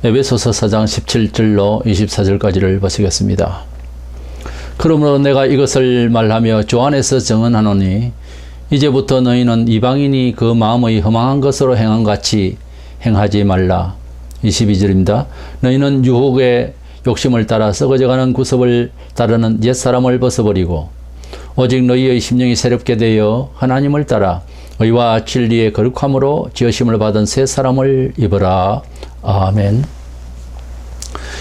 에베소서 4장 17절로 24절까지를 보시겠습니다. 그러므로 내가 이것을 말하며 주 안에서 증언하노니 이제부터 너희는 이방인이 그 마음의 허망한 것으로 행한 같이 행하지 말라. 22절입니다. 너희는 유혹의 욕심을 따라 썩어져가는 구습을 따르는 옛사람을 벗어버리고 오직 너희의 심령이 새롭게 되어 하나님을 따라 의와 진리의 거룩함으로 지으심을 받은 새 사람을 입어라. 아멘.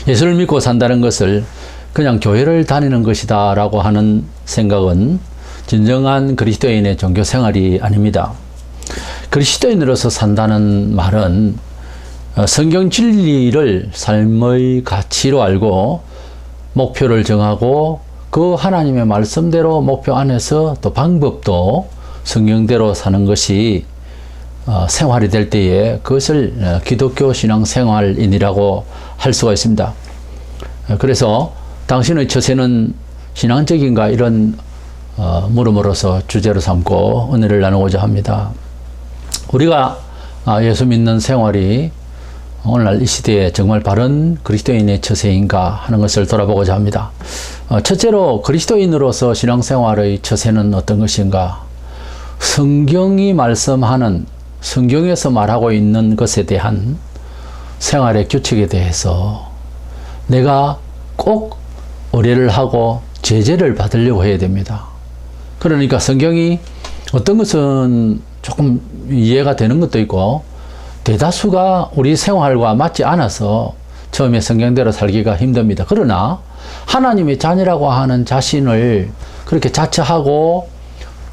예수를 믿고 산다는 것을 그냥 교회를 다니는 것이다 라고 하는 생각은 진정한 그리스도인의 종교 생활이 아닙니다. 그리스도인으로서 산다는 말은 성경 진리를 삶의 가치로 알고 목표를 정하고 그 하나님의 말씀대로 목표 안에서 또 방법도 성경대로 사는 것이 생활이 될 때에 그것을 기독교 신앙생활인이라고 할 수가 있습니다. 그래서 당신의 처세는 신앙적인가 이런 물음으로서 주제로 삼고 은혜를 나누고자 합니다. 우리가 예수 믿는 생활이 오늘날 이 시대에 정말 바른 그리스도인의 처세인가 하는 것을 돌아보고자 합니다. 첫째로 그리스도인으로서 신앙생활의 처세는 어떤 것인가? 성경이 말씀하는 성경에서 말하고 있는 것에 대한 생활의 규칙에 대해서 내가 꼭 의뢰를 하고 제재를 받으려고 해야 됩니다. 그러니까 성경이 어떤 것은 조금 이해가 되는 것도 있고 대다수가 우리 생활과 맞지 않아서 처음에 성경대로 살기가 힘듭니다. 그러나 하나님의 자녀라고 하는 자신을 그렇게 자처하고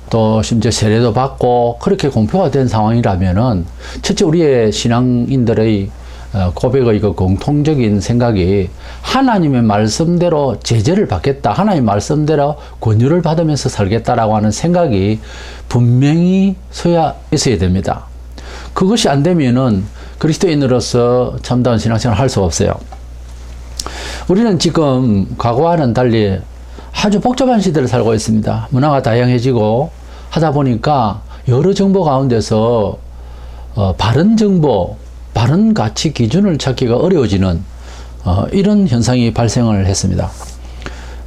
또 심지어 세례도 받고 그렇게 공표가 된 상황이라면은 첫째 우리의 신앙인들의 고백의 그 공통적인 생각이 하나님의 말씀대로 제재를 받겠다, 하나님의 말씀대로 권유를 받으면서 살겠다라고 하는 생각이 분명히 있어야 됩니다. 그것이 안 되면은 그리스도인으로서 참다운 신앙생활을 할 수가 없어요. 우리는 지금 과거와는 달리 아주 복잡한 시대를 살고 있습니다. 문화가 다양해지고 하다 보니까 여러 정보 가운데서 바른 정보, 바른 가치 기준을 찾기가 어려워지는 이런 현상이 발생을 했습니다.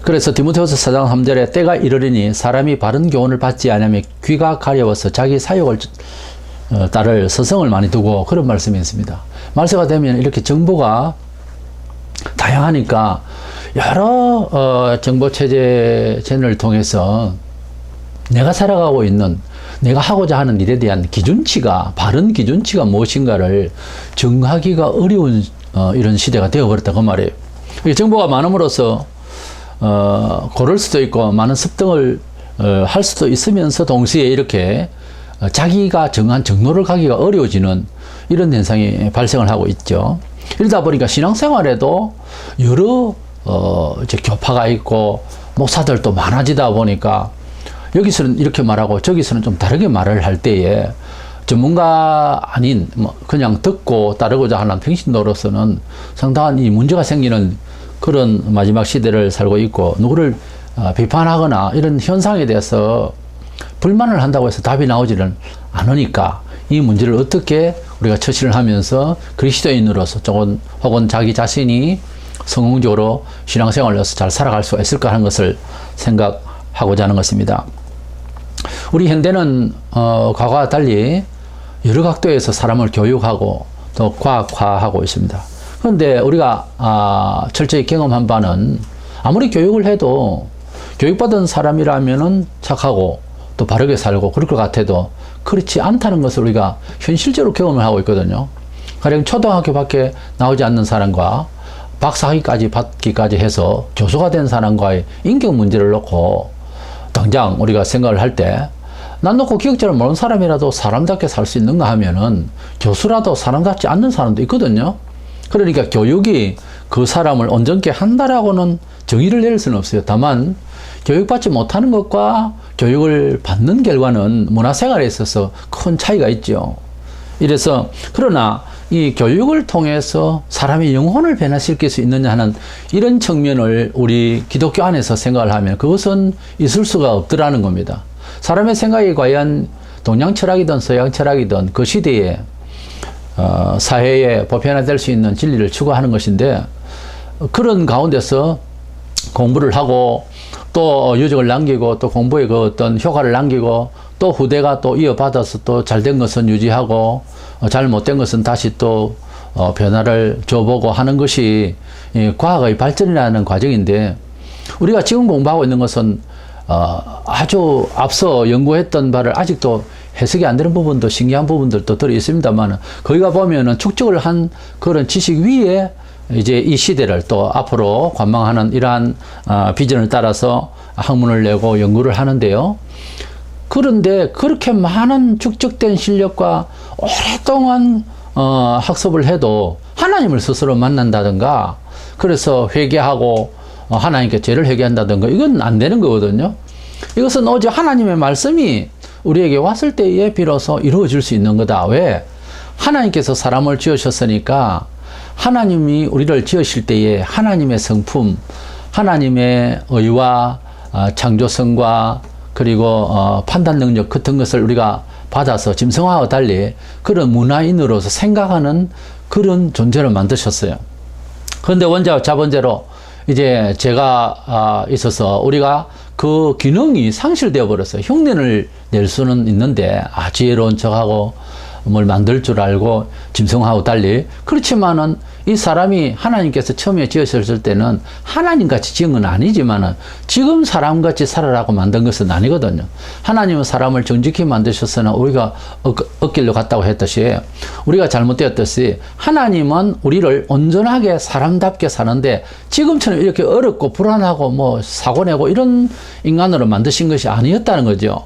그래서 디모데후서 4장 3절에 때가 이르리니 사람이 바른 교훈을 받지 않으면 귀가 가려워서 자기 사욕을 따를 서성을 많이 두고 그런 말씀이 있습니다. 말세가 되면 이렇게 정보가 다양하니까 여러 정보체제 채널을 통해서 내가 살아가고 있는 내가 하고자 하는 일에 대한 기준치가 바른 기준치가 무엇인가를 정하기가 어려운 이런 시대가 되어버렸다 그 말이에요. 정보가 많음으로써 고를 수도 있고 많은 습득을 할 수도 있으면서 동시에 이렇게 자기가 정한 정로를 가기가 어려워지는 이런 현상이 발생을 하고 있죠. 이러다 보니까 신앙생활에도 여러 이제 교파가 있고 목사들도 많아지다 보니까 여기서는 이렇게 말하고 저기서는 좀 다르게 말을 할 때에 전문가 아닌 그냥 듣고 따르고자 하는 평신도로서는 상당한 이 문제가 생기는 그런 마지막 시대를 살고 있고 누구를 비판하거나 이런 현상에 대해서 불만을 한다고 해서 답이 나오지는 않으니까 이 문제를 어떻게 우리가 처신을 하면서 그리스도인으로서 혹은 자기 자신이 성공적으로 신앙생활로서 잘 살아갈 수가 있을까 하는 것을 생각하고자 하는 것입니다. 우리 현대는 과거와 달리 여러 각도에서 사람을 교육하고 또 과학화하고 있습니다. 그런데 우리가 철저히 경험한 바는 아무리 교육을 해도 교육받은 사람이라면은 착하고 또 바르게 살고 그럴 것 같아도 그렇지 않다는 것을 우리가 현실적으로 경험을 하고 있거든요. 가령 초등학교밖에 나오지 않는 사람과 박사학위까지 받기까지 해서 교수가 된 사람과의 인격 문제를 놓고 당장 우리가 생각을 할 때 난 놓고 기억자를 모르는 사람이라도 사람답게 살 수 있는가 하면은 교수라도 사람답지 않는 사람도 있거든요. 그러니까 교육이 그 사람을 온전케 한다라고는 정의를 내릴 수는 없어요. 다만 교육받지 못하는 것과 교육을 받는 결과는 문화생활에 있어서 큰 차이가 있죠. 이래서 그러나 이 교육을 통해서 사람의 영혼을 변화시킬 수 있느냐 하는 이런 측면을 우리 기독교 안에서 생각을 하면 그것은 있을 수가 없더라는 겁니다. 사람의 생각이 과연 동양 철학이든 서양 철학이든 그 시대에 사회에 보편화될 수 있는 진리를 추구하는 것인데, 그런 가운데서 공부를 하고 또 유적을 남기고 또 공부에 그 어떤 효과를 남기고 또 후대가 또 이어받아서 또 잘된 것은 유지하고 잘못된 것은 다시 또 변화를 줘보고 하는 것이 과학의 발전이라는 과정인데, 우리가 지금 공부하고 있는 것은 아주 앞서 연구했던 바를 아직도 해석이 안 되는 부분도 신기한 부분들도 들어 있습니다만, 거기가 보면은 축적을 한 그런 지식 위에 이제 이 시대를 또 앞으로 관망하는 이러한 비전을 따라서 학문을 내고 연구를 하는데요. 그런데 그렇게 많은 축적된 실력과 오랫동안 학습을 해도 하나님을 스스로 만난다든가, 그래서 회개하고 하나님께 죄를 회개한다든가, 이건 안 되는 거거든요. 이것은 오직 하나님의 말씀이 우리에게 왔을 때에 비로소 이루어질 수 있는 거다. 왜? 하나님께서 사람을 지으셨으니까 하나님이 우리를 지으실 때에 하나님의 성품, 하나님의 의와 창조성과 그리고 판단 능력 같은 것을 우리가 받아서 짐승화와 달리 그런 문화인으로서 생각하는 그런 존재를 만드셨어요. 그런데 원자와 자본제로 이제 죄가 있어서 우리가 그 기능이 상실되어 버렸어요. 흉내를 낼 수는 있는데 지혜로운 척하고 뭘 만들 줄 알고 짐승하고 달리, 그렇지만은 이 사람이 하나님께서 처음에 지으셨을 때는 하나님같이 지은 건 아니지만은 지금 사람같이 살아라고 만든 것은 아니거든요. 하나님은 사람을 정직히 만드셨으나 우리가 엇길로 갔다고 했듯이, 우리가 잘못되었듯이 하나님은 우리를 온전하게 사람답게 사는데 지금처럼 이렇게 어렵고 불안하고 뭐 사고 내고 이런 인간으로 만드신 것이 아니었다는 거죠.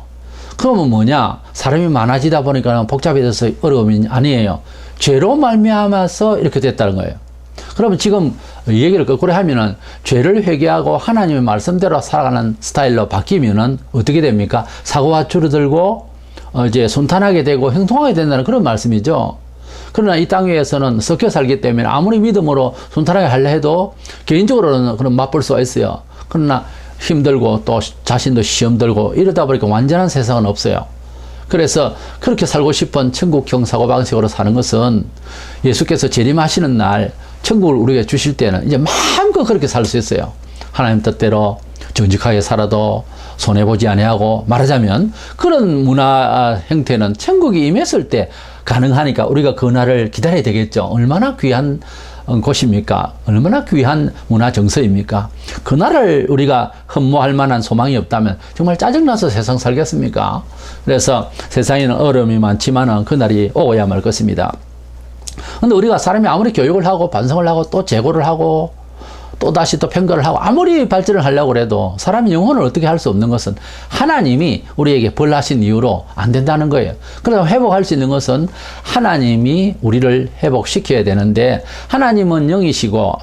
그러면 뭐냐? 사람이 많아지다 보니까 복잡해져서 어려움이 아니에요. 죄로 말미암아서 이렇게 됐다는 거예요. 그러면 지금 이 얘기를 거꾸로 하면은 죄를 회개하고 하나님의 말씀대로 살아가는 스타일로 바뀌면은 어떻게 됩니까? 사고가 줄어들고 이제 순탄하게 되고 형통하게 된다는 그런 말씀이죠. 그러나 이 땅 위에서는 섞여 살기 때문에 아무리 믿음으로 순탄하게 하려 해도 개인적으로는 그런 맛볼 수가 있어요. 그러나 힘들고 또 자신도 시험 들고 이러다 보니까 완전한 세상은 없어요. 그래서 그렇게 살고 싶은 천국형 사고방식으로 사는 것은 예수께서 재림하시는 날 천국을 우리에게 주실 때는 이제 마음껏 그렇게 살 수 있어요. 하나님 뜻대로 정직하게 살아도 손해보지 아니하고, 말하자면 그런 문화 형태는 천국이 임했을 때 가능하니까 우리가 그 날을 기다려야 되겠죠. 얼마나 귀한 곳입니까? 얼마나 귀한 문화 정서입니까? 그 날을 우리가 흠모할 만한 소망이 없다면 정말 짜증나서 세상 살겠습니까? 그래서 세상에는 어려움이 많지만은 그 날이 오고야 말 것입니다. 근데 우리가 사람이 아무리 교육을 하고 반성을 하고 또 재고를 하고 또 다시 또 평가를 하고 아무리 발전을 하려고 해도 사람이 영혼을 어떻게 할 수 없는 것은 하나님이 우리에게 벌하신 이유로 안 된다는 거예요. 그래서 회복할 수 있는 것은 하나님이 우리를 회복시켜야 되는데, 하나님은 영이시고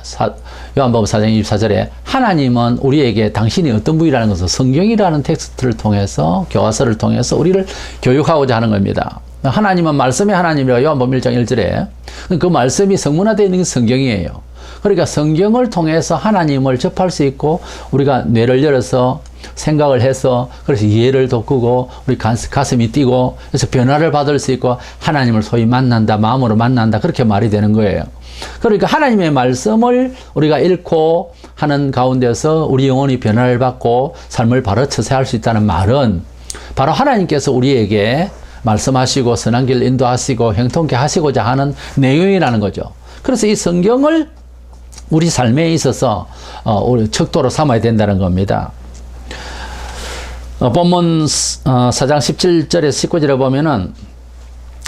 요한복음 4장 24절에 하나님은 우리에게 당신이 어떤 분이라는 것을 성경이라는 텍스트를 통해서, 교과서를 통해서 우리를 교육하고자 하는 겁니다. 하나님은 말씀의 하나님이라고 요한복음 1장 1절에, 그 말씀이 성문화되어 있는 게 성경이에요. 그러니까 성경을 통해서 하나님을 접할 수 있고, 우리가 뇌를 열어서 생각을 해서 그래서 이해를 돋구고 우리 가슴이 뛰고 그래서 변화를 받을 수 있고 하나님을 소위 만난다, 마음으로 만난다, 그렇게 말이 되는 거예요. 그러니까 하나님의 말씀을 우리가 읽고 하는 가운데서 우리 영혼이 변화를 받고 삶을 바로 처세할 수 있다는 말은 바로 하나님께서 우리에게 말씀하시고 선한 길 인도하시고 형통케 하시고자 하는 내용이라는 거죠. 그래서 이 성경을 우리 삶에 있어서 우리 척도로 삼아야 된다는 겁니다. 본문 4장 17절에서 19절에 보면은,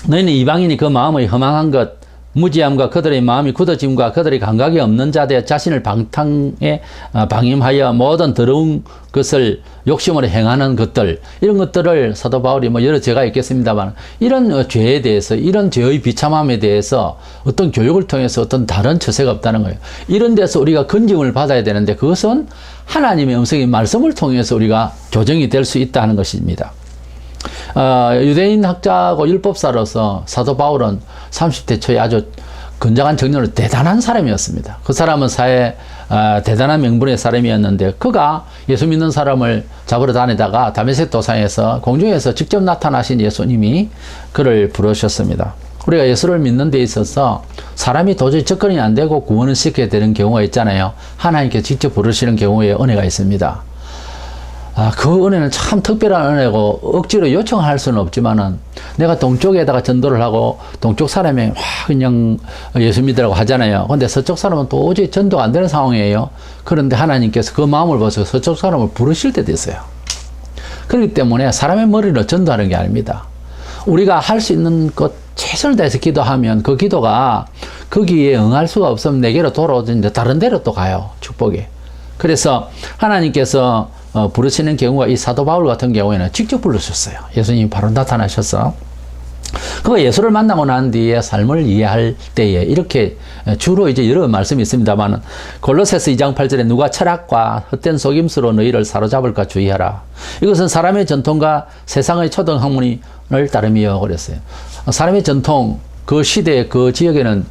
너희는 이방인이 그 마음의 허망한 것, 무지함과 그들의 마음이 굳어짐과 그들의 감각이 없는 자되 자신을 방탕에 방임하여 모든 더러운 것을 욕심으로 행하는 것들, 이런 것들을 사도 바울이 뭐 여러 죄가 있겠습니다만 이런 죄에 대해서, 이런 죄의 비참함에 대해서 어떤 교육을 통해서 어떤 다른 처세가 없다는 거예요. 이런 데서 우리가 건짐을 받아야 되는데 그것은 하나님의 음성의 말씀을 통해서 우리가 교정이 될 수 있다는 것입니다. 유대인 학자고 율법사로서 사도 바울은 30대 초에 아주 건장한 정년으로 대단한 사람이었습니다. 그 사람은 사회 대단한 명분의 사람이었는데, 그가 예수 믿는 사람을 잡으러 다니다가 다메섹 도상에서 공중에서 직접 나타나신 예수님이 그를 부르셨습니다. 우리가 예수를 믿는 데 있어서 사람이 도저히 접근이 안 되고 구원을 시켜야 되는 경우가 있잖아요. 하나님께 직접 부르시는 경우에 은혜가 있습니다. 그 은혜는 참 특별한 은혜고 억지로 요청할 수는 없지만은 내가 동쪽에다가 전도를 하고 동쪽 사람이 그냥 예수 믿으라고 하잖아요. 근데 서쪽 사람은 도저히 전도가 안 되는 상황이에요. 그런데 하나님께서 그 마음을 보셔서 서쪽 사람을 부르실 때도 있어요. 그렇기 때문에 사람의 머리로 전도하는 게 아닙니다. 우리가 할 수 있는 것 최선을 다해서 기도하면 그 기도가 거기에 응할 수가 없으면 내게로 돌아오든지 다른 데로 또 가요. 축복이. 그래서 하나님께서 부르시는 경우가 이 사도 바울 같은 경우에는 직접 부르셨어요. 예수님이 바로 나타나셔서. 그 예수를 만나고 난 뒤에 삶을 이해할 때에 이렇게 주로 이제 여러 말씀이 있습니다만 골로새서 2장 8절에 누가 철학과 헛된 속임수로 너희를 사로잡을까 주의하라. 이것은 사람의 전통과 세상의 초등학문을 따름이여 그랬어요. 사람의 전통, 그 시대, 그 지역에는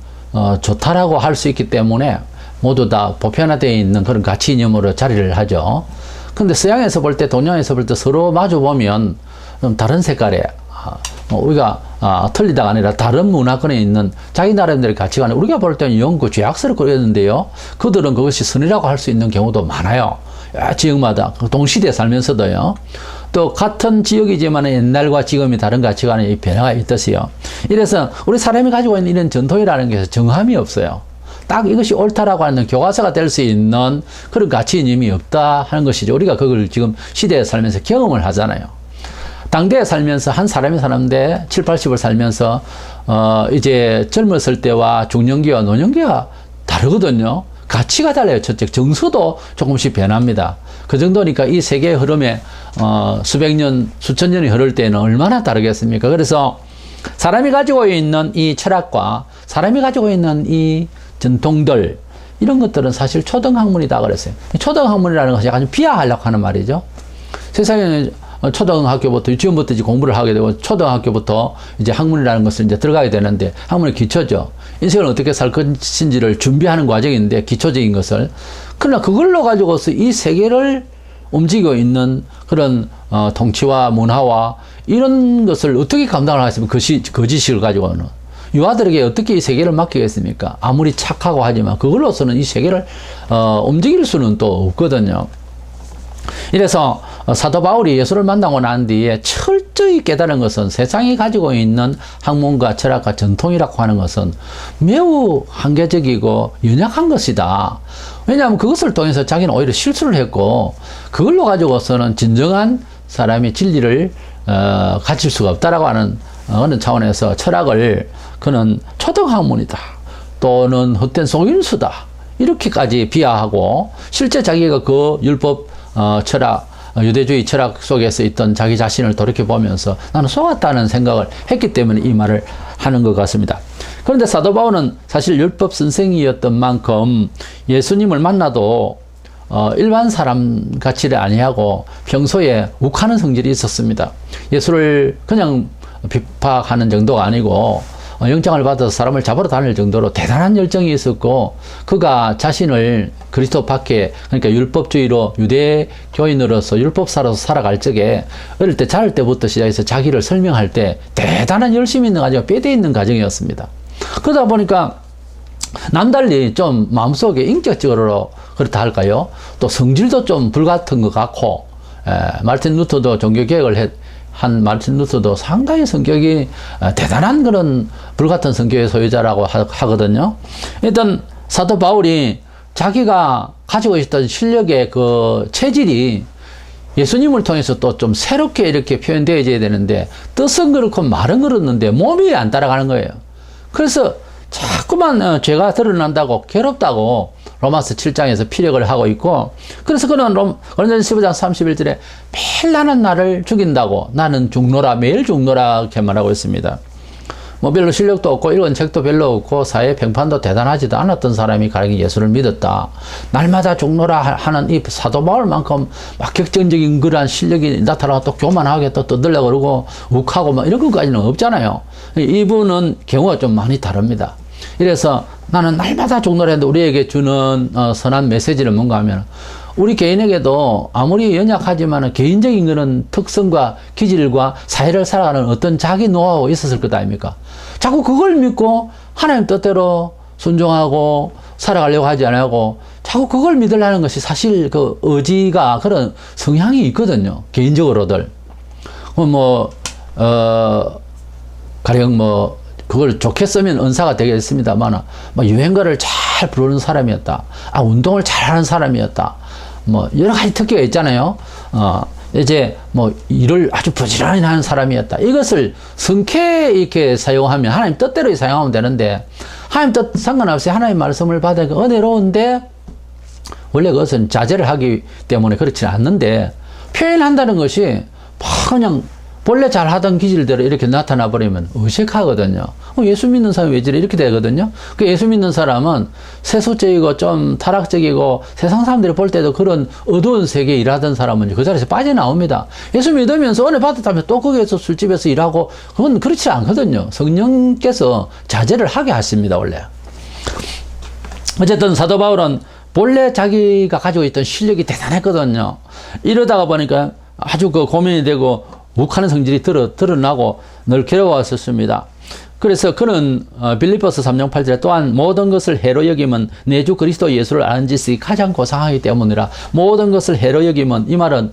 좋다라고 할 수 있기 때문에 모두 다 보편화되어 있는 그런 가치 이념으로 자리를 하죠. 근데 서양에서 볼 때, 동양에서 볼 때 서로 마주 보면 좀 다른 색깔의 우리가 틀리다가 아니라 다른 문화권에 있는 자기 나름대로의 가치관을 우리가 볼 때는 영구 죄악스럽고 그랬는데요. 그들은 그것이 선이라고 할 수 있는 경우도 많아요. 지역마다 동시대에 살면서도요. 또 같은 지역이지만 옛날과 지금이 다른 가치관의 변화가 있듯이요. 이래서 우리 사람이 가지고 있는 이런 전통이라는 게 정함이 없어요. 딱 이것이 옳다라고 하는 교과서가 될 수 있는 그런 가치 이념이 없다 하는 것이죠. 우리가 그걸 지금 시대에 살면서 경험을 하잖아요. 당대에 살면서 한 사람이 사는데 7, 80을 살면서 이제 젊었을 때와 중년기와 노년기가 다르거든요. 가치가 달라요. 첫째 정서도 조금씩 변합니다. 그 정도니까 이 세계의 흐름에 수백 년, 수천 년이 흐를 때는 얼마나 다르겠습니까? 그래서 사람이 가지고 있는 이 철학과 사람이 가지고 있는 이 전통들 이런 것들은 사실 초등학문이다 그랬어요. 초등학문이라는 것이 약간 비하하려고 하는 말이죠. 세상에는 초등학교부터 유치원부터 이제 공부를 하게 되고 초등학교부터 이제 학문이라는 것을 이제 들어가게 되는데 학문의 기초죠. 인생을 어떻게 살 것인지를 준비하는 과정인데 기초적인 것을. 그러나 그걸로 가지고서 이 세계를 움직이고 있는 그런 통치와 문화와 이런 것을 어떻게 감당을 하겠습니까? 그 지식을 가지고는. 유아들에게 어떻게 이 세계를 맡기겠습니까? 아무리 착하고 하지만 그걸로서는 이 세계를 움직일 수는 또 없거든요. 이래서 사도 바울이 예수를 만나고 난 뒤에 철저히 깨달은 것은 세상이 가지고 있는 학문과 철학과 전통이라고 하는 것은 매우 한계적이고 연약한 것이다. 왜냐하면 그것을 통해서 자기는 오히려 실수를 했고 그걸로 가지고서는 진정한 사람이 진리를 가질 수가 없다라고 하는 어느 차원에서 철학을 그는 초등학문이다 또는 헛된 속임수다 이렇게까지 비하하고 실제 자기가 그 율법 철학 유대주의 철학 속에서 있던 자기 자신을 돌이켜보면서 나는 속았다는 생각을 했기 때문에 이 말을 하는 것 같습니다. 그런데 사도 바울은 사실 율법 선생이었던 만큼 예수님을 만나도 일반 사람 같이를 아니하고 평소에 욱하는 성질이 있었습니다. 예수를 그냥 비판하는 정도가 아니고 영장을 받아서 사람을 잡으러 다닐 정도로 대단한 열정이 있었고 그가 자신을 그리스도 밖에 그러니까 율법주의로 유대교인으로서 율법사로서 살아갈 적에 어릴 때 자랄 때부터 시작해서 자기를 설명할 때 대단한 열심이 있는 과정, 뼈대 있는 과정이었습니다. 그러다 보니까 남달리 좀 마음속에 인격적으로 그렇다 할까요? 또 성질도 좀 불같은 것 같고 마르틴 루터도 종교개혁을 한 마르틴 루터도 상당히 성격이 대단한 그런 불같은 성격의 소유자라고 하거든요. 일단 사도 바울이 자기가 가지고 있던 실력의 그 체질이 예수님을 통해서 또 좀 새롭게 이렇게 표현되어야 되는데 뜻은 그렇고 말은 그렇는데 몸이 안 따라가는 거예요. 그래서 자꾸만 죄가 드러난다고 괴롭다고 로마서 7장에서 피력을 하고 있고 그래서 그는 고린도전서 15장 31절에 매일 나는 나를 죽인다고 나는 죽노라 매일 죽노라 이렇게 말하고 있습니다. 뭐 별로 실력도 없고 읽은 책도 별로 없고 사회 평판도 대단하지도 않았던 사람이 가령 예수를 믿었다. 날마다 죽노라 하는 이 사도 바울만큼 막 격정적인 그러한 실력이 나타나고 또 교만하게 또 떠들려고 그러고 욱하고 막 이런 것까지는 없잖아요. 이분은 경우가 좀 많이 다릅니다. 이래서 나는 날마다 죽노라 했는데 우리에게 주는 선한 메시지는 뭔가 하면 우리 개인에게도 아무리 연약하지만 개인적인 그런 특성과 기질과 사회를 살아가는 어떤 자기 노하우가 있었을 것 아닙니까? 자꾸 그걸 믿고 하나님 뜻대로 순종하고 살아가려고 하지 않고 자꾸 그걸 믿으려는 것이 사실 그 의지가 그런 성향이 있거든요. 개인적으로들. 가령 그걸 좋게 쓰면 은사가 되겠습니다만, 유행가를 잘 부르는 사람이었다. 운동을 잘하는 사람이었다. 여러 가지 특기가 있잖아요. 일을 아주 부지런히 하는 사람이었다. 이것을 성쾌 이렇게 사용하면, 하나님 뜻대로 사용하면 되는데, 하나님 뜻 상관없이 하나님 말씀을 받으니까 은혜로운데, 원래 그것은 자제를 하기 때문에 그렇지는 않는데, 표현한다는 것이 그냥 본래 잘하던 기질대로 이렇게 나타나 버리면 어색하거든요. 예수 믿는 사람이 왜 저래? 이렇게 되거든요. 그 예수 믿는 사람은 세속적이고 좀 타락적이고 세상 사람들이 볼 때도 그런 어두운 세계에 일하던 사람은 그 자리에서 빠져나옵니다. 예수 믿으면서 은혜 받았다면 또 거기에서 술집에서 일하고, 그건 그렇지 않거든요. 성령께서 자제를 하게 하십니다, 원래. 어쨌든 사도 바울은 본래 자기가 가지고 있던 실력이 대단했거든요. 이러다가 보니까 아주 고민이 되고 욱하는 성질이 드러나고 늘 괴로웠었습니다. 그래서 그는 빌립보서 3장 8절에 또한 모든 것을 해로 여기면 내 주 그리스도 예수를 아는 짓이 가장 고상하기 때문이라. 모든 것을 해로 여기면, 이 말은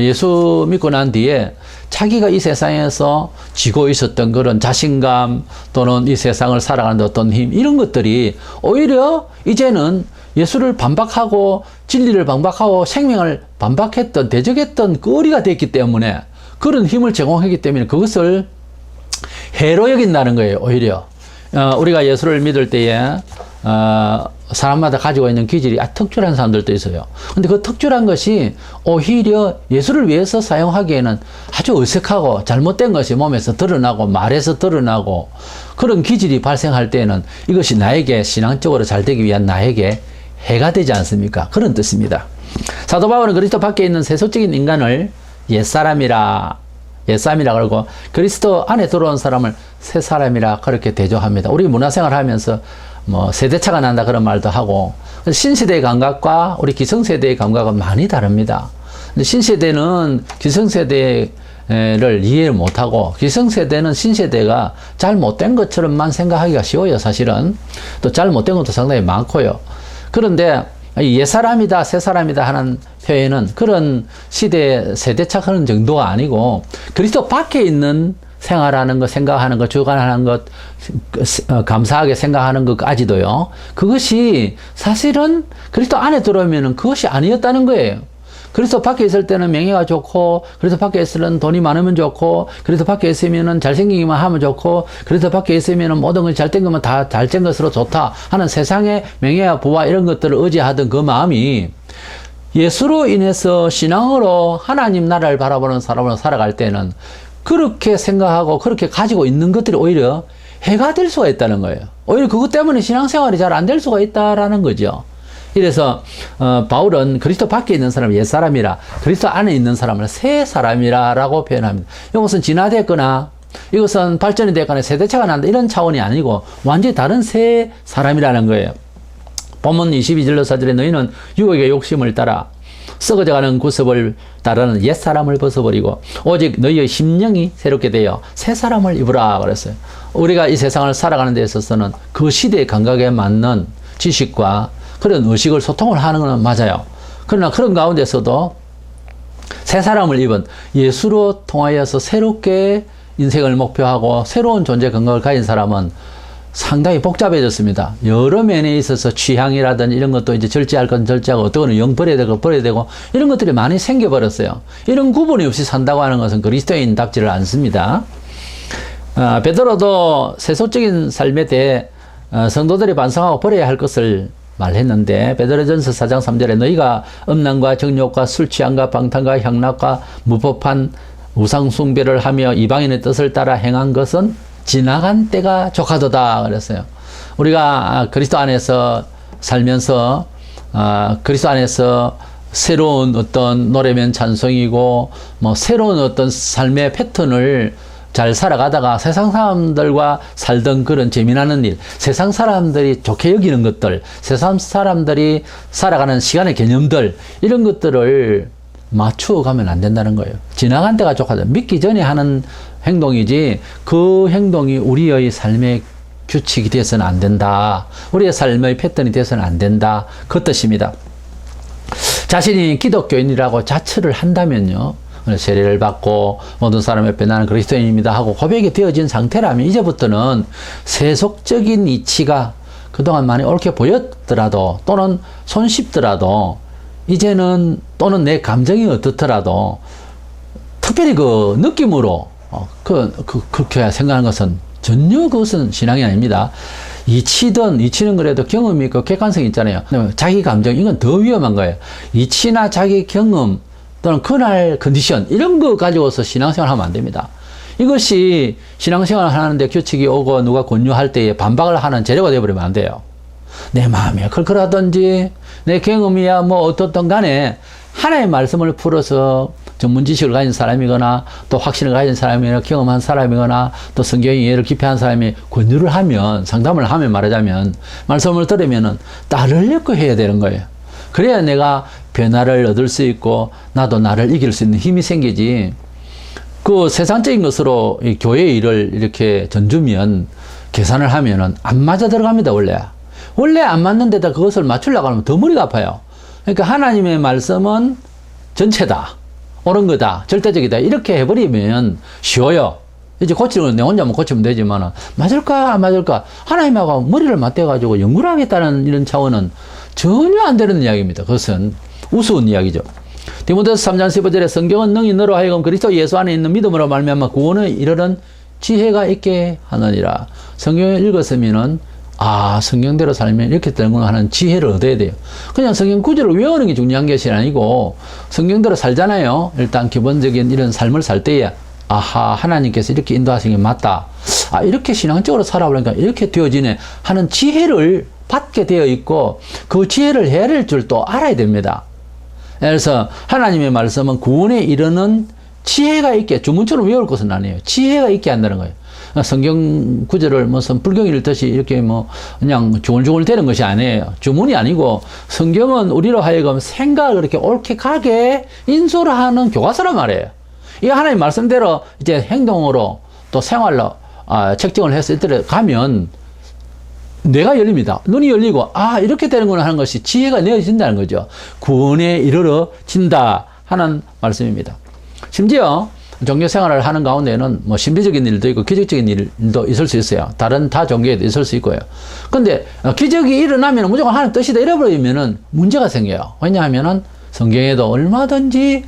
예수 믿고 난 뒤에 자기가 이 세상에서 지고 있었던 그런 자신감 또는 이 세상을 살아가는 어떤 힘, 이런 것들이 오히려 이제는 예수를 반박하고 진리를 반박하고 생명을 반박했던, 대적했던 거리가 됐기 때문에, 그런 힘을 제공하기 때문에 그것을 해로 여긴다는 거예요, 오히려. 우리가 예수를 믿을 때에, 사람마다 가지고 있는 기질이 특출한 사람들도 있어요. 근데 그 특출한 것이 오히려 예수를 위해서 사용하기에는 아주 어색하고 잘못된 것이 몸에서 드러나고 말에서 드러나고, 그런 기질이 발생할 때에는 이것이 나에게 신앙적으로 잘 되기 위한 나에게 해가 되지 않습니까? 그런 뜻입니다. 사도 바울은 그리스도 밖에 있는 세속적인 인간을 옛사람이라 그러고, 그리스도 안에 들어온 사람을 새 사람이라 그렇게 대조합니다. 우리 문화생활 하면서 세대차가 난다 그런 말도 하고, 신세대의 감각과 우리 기성세대의 감각은 많이 다릅니다. 근데 신세대는 기성세대를 이해를 못하고, 기성세대는 신세대가 잘못된 것처럼만 생각하기가 쉬워요, 사실은. 또 잘못된 것도 상당히 많고요. 그런데 옛사람이다, 새사람이다 하는 표현은 그런 세대차 그런 정도가 아니고, 그리스도 밖에 있는 생활하는 것, 생각하는 것, 주관하는 것, 감사하게 생각하는 것까지도요, 그것이 사실은 그리스도 안에 들어오면은 그것이 아니었다는 거예요. 그리스도 밖에 있을 때는 명예가 좋고, 그리스도 밖에 있으면 돈이 많으면 좋고, 그리스도 밖에 있으면 잘생기기만 하면 좋고, 그리스도 밖에 있으면 모든 것이 잘된 것만 다 잘된 것으로 좋다 하는 세상의 명예와 부와 이런 것들을 의지하던 그 마음이 예수로 인해서 신앙으로 하나님 나라를 바라보는 사람으로 살아갈 때는 그렇게 생각하고 그렇게 가지고 있는 것들이 오히려 해가 될 수가 있다는 거예요. 오히려 그것 때문에 신앙생활이 잘 안 될 수가 있다라는 거죠. 이래서 바울은 그리스도 밖에 있는 사람을 옛사람이라, 그리스도 안에 있는 사람을 새 사람이라고 표현합니다. 이것은 진화됐거나 이것은 발전이 됐거나 세대차가 난다 이런 차원이 아니고 완전히 다른 새 사람이라는 거예요. 본문 22절로 4절에 너희는 유혹의 욕심을 따라 썩어져가는 구습을 따르는 옛사람을 벗어버리고 오직 너희의 심령이 새롭게 되어 새 사람을 입으라 그랬어요. 우리가 이 세상을 살아가는 데 있어서는 그 시대의 감각에 맞는 지식과 그런 의식을 소통을 하는 건 맞아요. 그러나 그런 가운데서도 새 사람을 입은 예수로 통하여서 새롭게 인생을 목표하고 새로운 존재 감각을 가진 사람은 상당히 복잡해졌습니다. 여러 면에 있어서 취향이라든지 이런 것도 이제 절제할 건 절제하고 어떤 거는 영 버려야 되고 버려야 되고 이런 것들이 많이 생겨버렸어요. 이런 구분이 없이 산다고 하는 것은 그리스도인답지를 않습니다. 베드로도 세속적인 삶에 대해 성도들이 반성하고 버려야 할 것을 말했는데, 베드로전서 4장 3절에 너희가 음란과 정욕과 술 취함과 방탕과 향락과 무법한 우상 숭배를 하며 이방인의 뜻을 따라 행한 것은 지나간 때가 족하도다 그랬어요. 우리가 그리스도 안에서 살면서 그리스도 안에서 새로운 어떤 노래면 찬송이고 뭐 새로운 어떤 삶의 패턴을 잘 살아가다가 세상 사람들과 살던 그런 재미나는 일, 세상 사람들이 좋게 여기는 것들, 세상 사람들이 살아가는 시간의 개념들, 이런 것들을 맞추어 가면 안 된다는 거예요. 지나간 데가 좋아져. 믿기 전에 하는 행동이지 그 행동이 우리의 삶의 규칙이 되어서는 안 된다. 우리의 삶의 패턴이 되어서는 안 된다. 그 뜻입니다. 자신이 기독교인이라고 자처를 한다면요, 세례를 받고 모든 사람 옆에 나는 그리스도인입니다 하고 고백이 되어진 상태라면 이제부터는 세속적인 이치가 그동안 많이 옳게 보였더라도 또는 손쉽더라도 이제는 또는 내 감정이 어떻더라도 특별히 그 느낌으로 그렇게 생각하는 것은 전혀 그것은 신앙이 아닙니다. 이치는 그래도 경험이 있고 객관성이 있잖아요. 자기 감정, 이건 더 위험한 거예요. 이치나 자기 경험 또는 그날 컨디션, 이런 거 가지고서 신앙생활 하면 안 됩니다. 이것이 신앙생활 하는데 규칙이 오고 누가 권유할 때에 반박을 하는 재료가 되어버리면 안 돼요. 내 마음이 컬컬하든지 내 경험이야 뭐 어떻든 간에 하나의 말씀을 풀어서 전문 지식을 가진 사람이거나 또 확신을 가진 사람이거나 경험한 사람이거나 또 성경의 이해를 깊이 한 사람이 권유를 하면, 상담을 하면 말하자면 말씀을 들으면은 따르려고 해야 되는 거예요. 그래야 내가 변화를 얻을 수 있고 나도 나를 이길 수 있는 힘이 생기지. 그 세상적인 것으로 이 교회의 일을 이렇게 전주면 계산을 하면은 안 맞아 들어갑니다. 원래 안 맞는 데다 그것을 맞추려고 하면 더 머리가 아파요. 그러니까 하나님의 말씀은 전체다, 옳은 거다, 절대적이다, 이렇게 해버리면 쉬워요. 이제 고치는 건 내 혼자만 고치면 되지만 맞을까 안 맞을까 하나님하고 머리를 맞대가지고 연구를 하겠다는 이런 차원은 전혀 안 되는 이야기입니다. 그것은 우스운 이야기죠. 디모데서 3장 15절에 성경은 능히 너로 하여금 그리스도 예수 안에 있는 믿음으로 말미암아 구원에 이르는 지혜가 있게 하느니라. 성경을 읽었으면은 성경대로 살면 이렇게 되는구나 하는 지혜를 얻어야 돼요. 그냥 성경 구절을 외우는 게 중요한 것이 아니고 성경대로 살잖아요. 일단 기본적인 이런 삶을 살 때에 하나님께서 이렇게 인도하시는 게 맞다. 이렇게 신앙적으로 살아보니까 이렇게 되어지네 하는 지혜를 받게 되어 있고 그 지혜를 헤아릴 줄 또 알아야 됩니다. 그래서 하나님의 말씀은 구원에 이르는 지혜가 있게, 주문처럼 외울 것은 아니에요. 지혜가 있게 한다는 거예요. 성경 구절을 무슨 불경 읽듯이 이렇게 그냥 중얼중얼 되는 것이 아니에요. 주문이 아니고 성경은 우리로 하여금 생각을 그렇게 옳게 가게 인솔을 하는 교과서란 말이에요. 이 하나님 말씀대로 이제 행동으로 또 생활로 책정을 해서 이대로 가면 뇌가 열립니다. 눈이 열리고 이렇게 되는구나 하는 것이 지혜가 내어진다는 거죠. 구원에 이르러진다 하는 말씀입니다. 심지어 종교 생활을 하는 가운데는 심리적인 일도 있고 기적적인 일도 있을 수 있어요. 다른 다 종교에도 있을 수 있고요. 근데 기적이 일어나면 무조건 하나님 뜻이다 이래버리면은 문제가 생겨요. 왜냐하면은 성경에도 얼마든지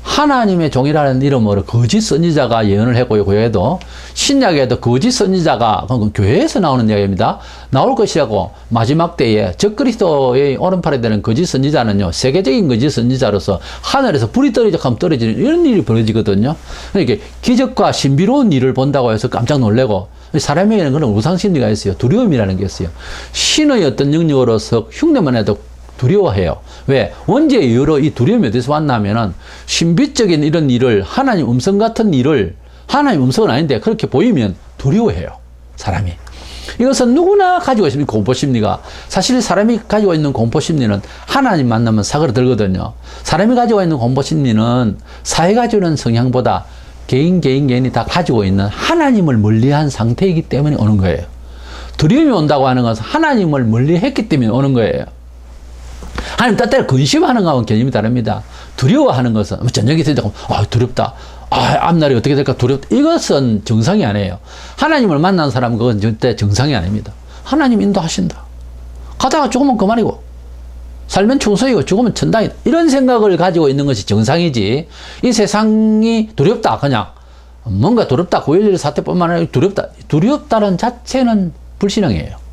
하나님의 종이라는 이름으로 거짓 선지자가 예언을 했고요. 교회에도 신약에도 거짓 선지자가 교회에서 나오는 이야기입니다. 나올 것이라고 마지막 때에 적그리스도의 오른팔이 되는 거짓 선지자는요, 세계적인 거짓 선지자로서 하늘에서 불이 떨어지면 떨어지는 이런 일이 벌어지거든요. 그러니까 기적과 신비로운 일을 본다고 해서 깜짝 놀래고, 사람에게는 그런 우상심리가 있어요. 두려움이라는 게 있어요. 신의 어떤 영역으로서 흉내만 해도 두려워해요. 왜? 원죄의 이유로 이 두려움이 어디서 왔냐면은 신비적인 이런 일을, 하나님 음성 같은 일을, 하나님 음성은 아닌데 그렇게 보이면 두려워해요. 사람이. 이것은 누구나 가지고 있습니다. 공포심리가. 사실 사람이 가지고 있는 공포심리는 하나님 만나면 사그라들거든요. 사람이 가지고 있는 공포심리는 사회가 주는 성향보다 개인이 다 가지고 있는 하나님을 멀리한 상태이기 때문에 오는 거예요. 두려움이 온다고 하는 것은 하나님을 멀리했기 때문에 오는 거예요. 하나님 뜻대로 근심하는 것하고는 개념이 다릅니다. 두려워하는 것은 저녁이 되다가 두렵다. 앞날이 어떻게 될까 두렵다. 이것은 정상이 아니에요. 하나님을 만난 사람은 그건 절대 정상이 아닙니다. 하나님 인도하신다. 가다가 죽으면 그만이고 살면 충성이고 죽으면 천당이다. 이런 생각을 가지고 있는 것이 정상이지, 이 세상이 두렵다, 그냥 뭔가 두렵다, 9.11 사태뿐만 아니라 두렵다는 자체는 불신앙이에요.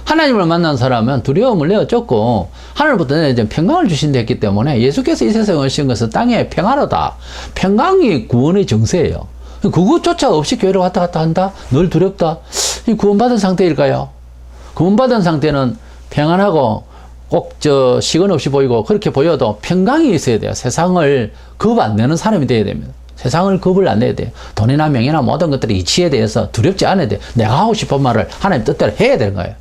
하나님을 만난 사람은 두려움을 내어쫓고 하늘부터 이제 평강을 주신다 했기 때문에 예수께서 이 세상에 오신 것은 땅에 평화로다. 평강이 구원의 정세예요. 그것조차 없이 교회를 왔다 갔다 한다? 늘 두렵다? 이 구원받은 상태일까요? 구원받은 상태는 평안하고 꼭 시건 없이 보이고 그렇게 보여도 평강이 있어야 돼요. 세상을 겁 안 내는 사람이 돼야 됩니다. 세상을 겁을 안 내야 돼. 돈이나 명예나 모든 것들의 이치에 대해서 두렵지 않아야 돼. 내가 하고 싶은 말을 하나님 뜻대로 해야 되는 거예요.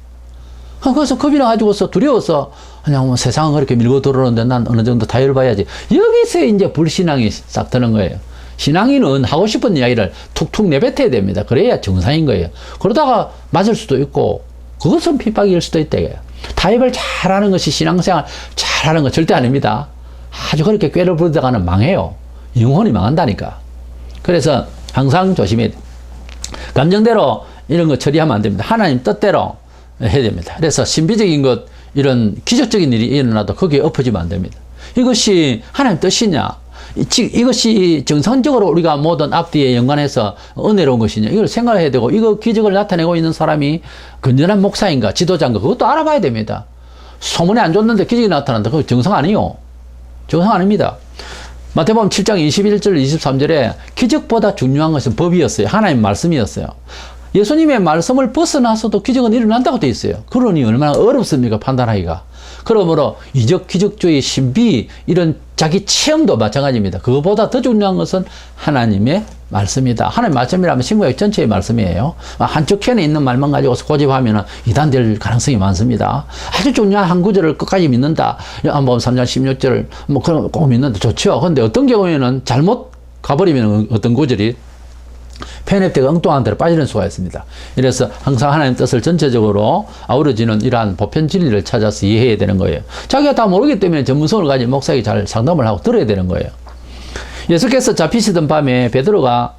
그래서 겁이 나가지고서 두려워서 그냥 뭐 세상은 그렇게 밀고 들어오는데 난 어느 정도 타협을 봐야지. 여기서 이제 불신앙이 싹 드는 거예요. 신앙인은 하고 싶은 이야기를 툭툭 내뱉어야 됩니다. 그래야 정상인 거예요. 그러다가 맞을 수도 있고 그것은 핍박일 수도 있다. 타협을 잘하는 것이 신앙생활 잘하는 거 절대 아닙니다. 아주 그렇게 꾀를 부리다가는 망해요. 영혼이 망한다니까. 그래서 항상 조심해야 돼. 감정대로 이런 거 처리하면 안 됩니다. 하나님 뜻대로 해야 됩니다. 그래서 신비적인 것, 이런 기적적인 일이 일어나도 거기에 엎어지면 안 됩니다. 이것이 하나님 뜻이냐? 이것이 정상적으로 우리가 모든 앞뒤에 연관해서 은혜로운 것이냐? 이걸 생각해야 되고, 이거 기적을 나타내고 있는 사람이 건전한 목사인가, 지도자인가, 그것도 알아봐야 됩니다. 소문이 안 좋는데 기적이 나타난다. 그거 정상 아니요. 정상 아닙니다. 마태복음 7장 21절 23절에 기적보다 중요한 것은 법이었어요. 하나님 말씀이었어요. 예수님의 말씀을 벗어나서도 기적은 일어난다고 되어 있어요. 그러니 얼마나 어렵습니까? 판단하기가. 그러므로 이적, 기적주의, 신비, 이런 자기 체험도 마찬가지입니다. 그것보다 더 중요한 것은 하나님의 말씀이다. 하나님 말씀이라면 신구약 전체의 말씀이에요. 한쪽 편에 있는 말만 가지고 고집하면 이단될 가능성이 많습니다. 아주 중요한 한 구절을 끝까지 믿는다. 요한복음 3장 16절을 뭐 그런 꼭 믿는다. 좋죠. 그런데 어떤 경우에는 잘못 가버리면 어떤 구절이 편협되고 엉뚱한 데로 빠지는 수가 있습니다. 이래서 항상 하나님 뜻을 전체적으로 아우러지는 이러한 보편 진리를 찾아서 이해해야 되는 거예요. 자기가 다 모르기 때문에 전문성을 가진 목사에게 잘 상담을 하고 들어야 되는 거예요. 예수께서 잡히시던 밤에 베드로가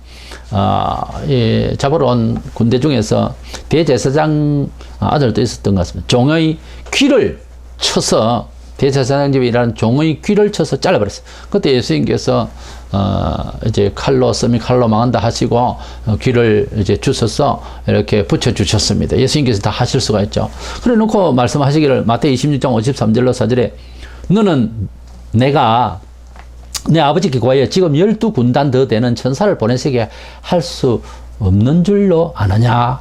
잡으러 온 군대 중에서 대제사장 아들도 있었던 것 같습니다. 종의 귀를 쳐서, 대제사장 집에 일하는 종의 귀를 쳐서 잘라버렸어요. 그때 예수님께서 이제 칼로 망한다 하시고 귀를 이제 주셔서 이렇게 붙여주셨습니다. 예수님께서 다 하실 수가 있죠. 그래 놓고 말씀하시기를 마태 26장 53절로 4절에 너는 내가 내 아버지께 구하여 지금 12군단 더 되는 천사를 보내시게 할 수 없는 줄로 아느냐.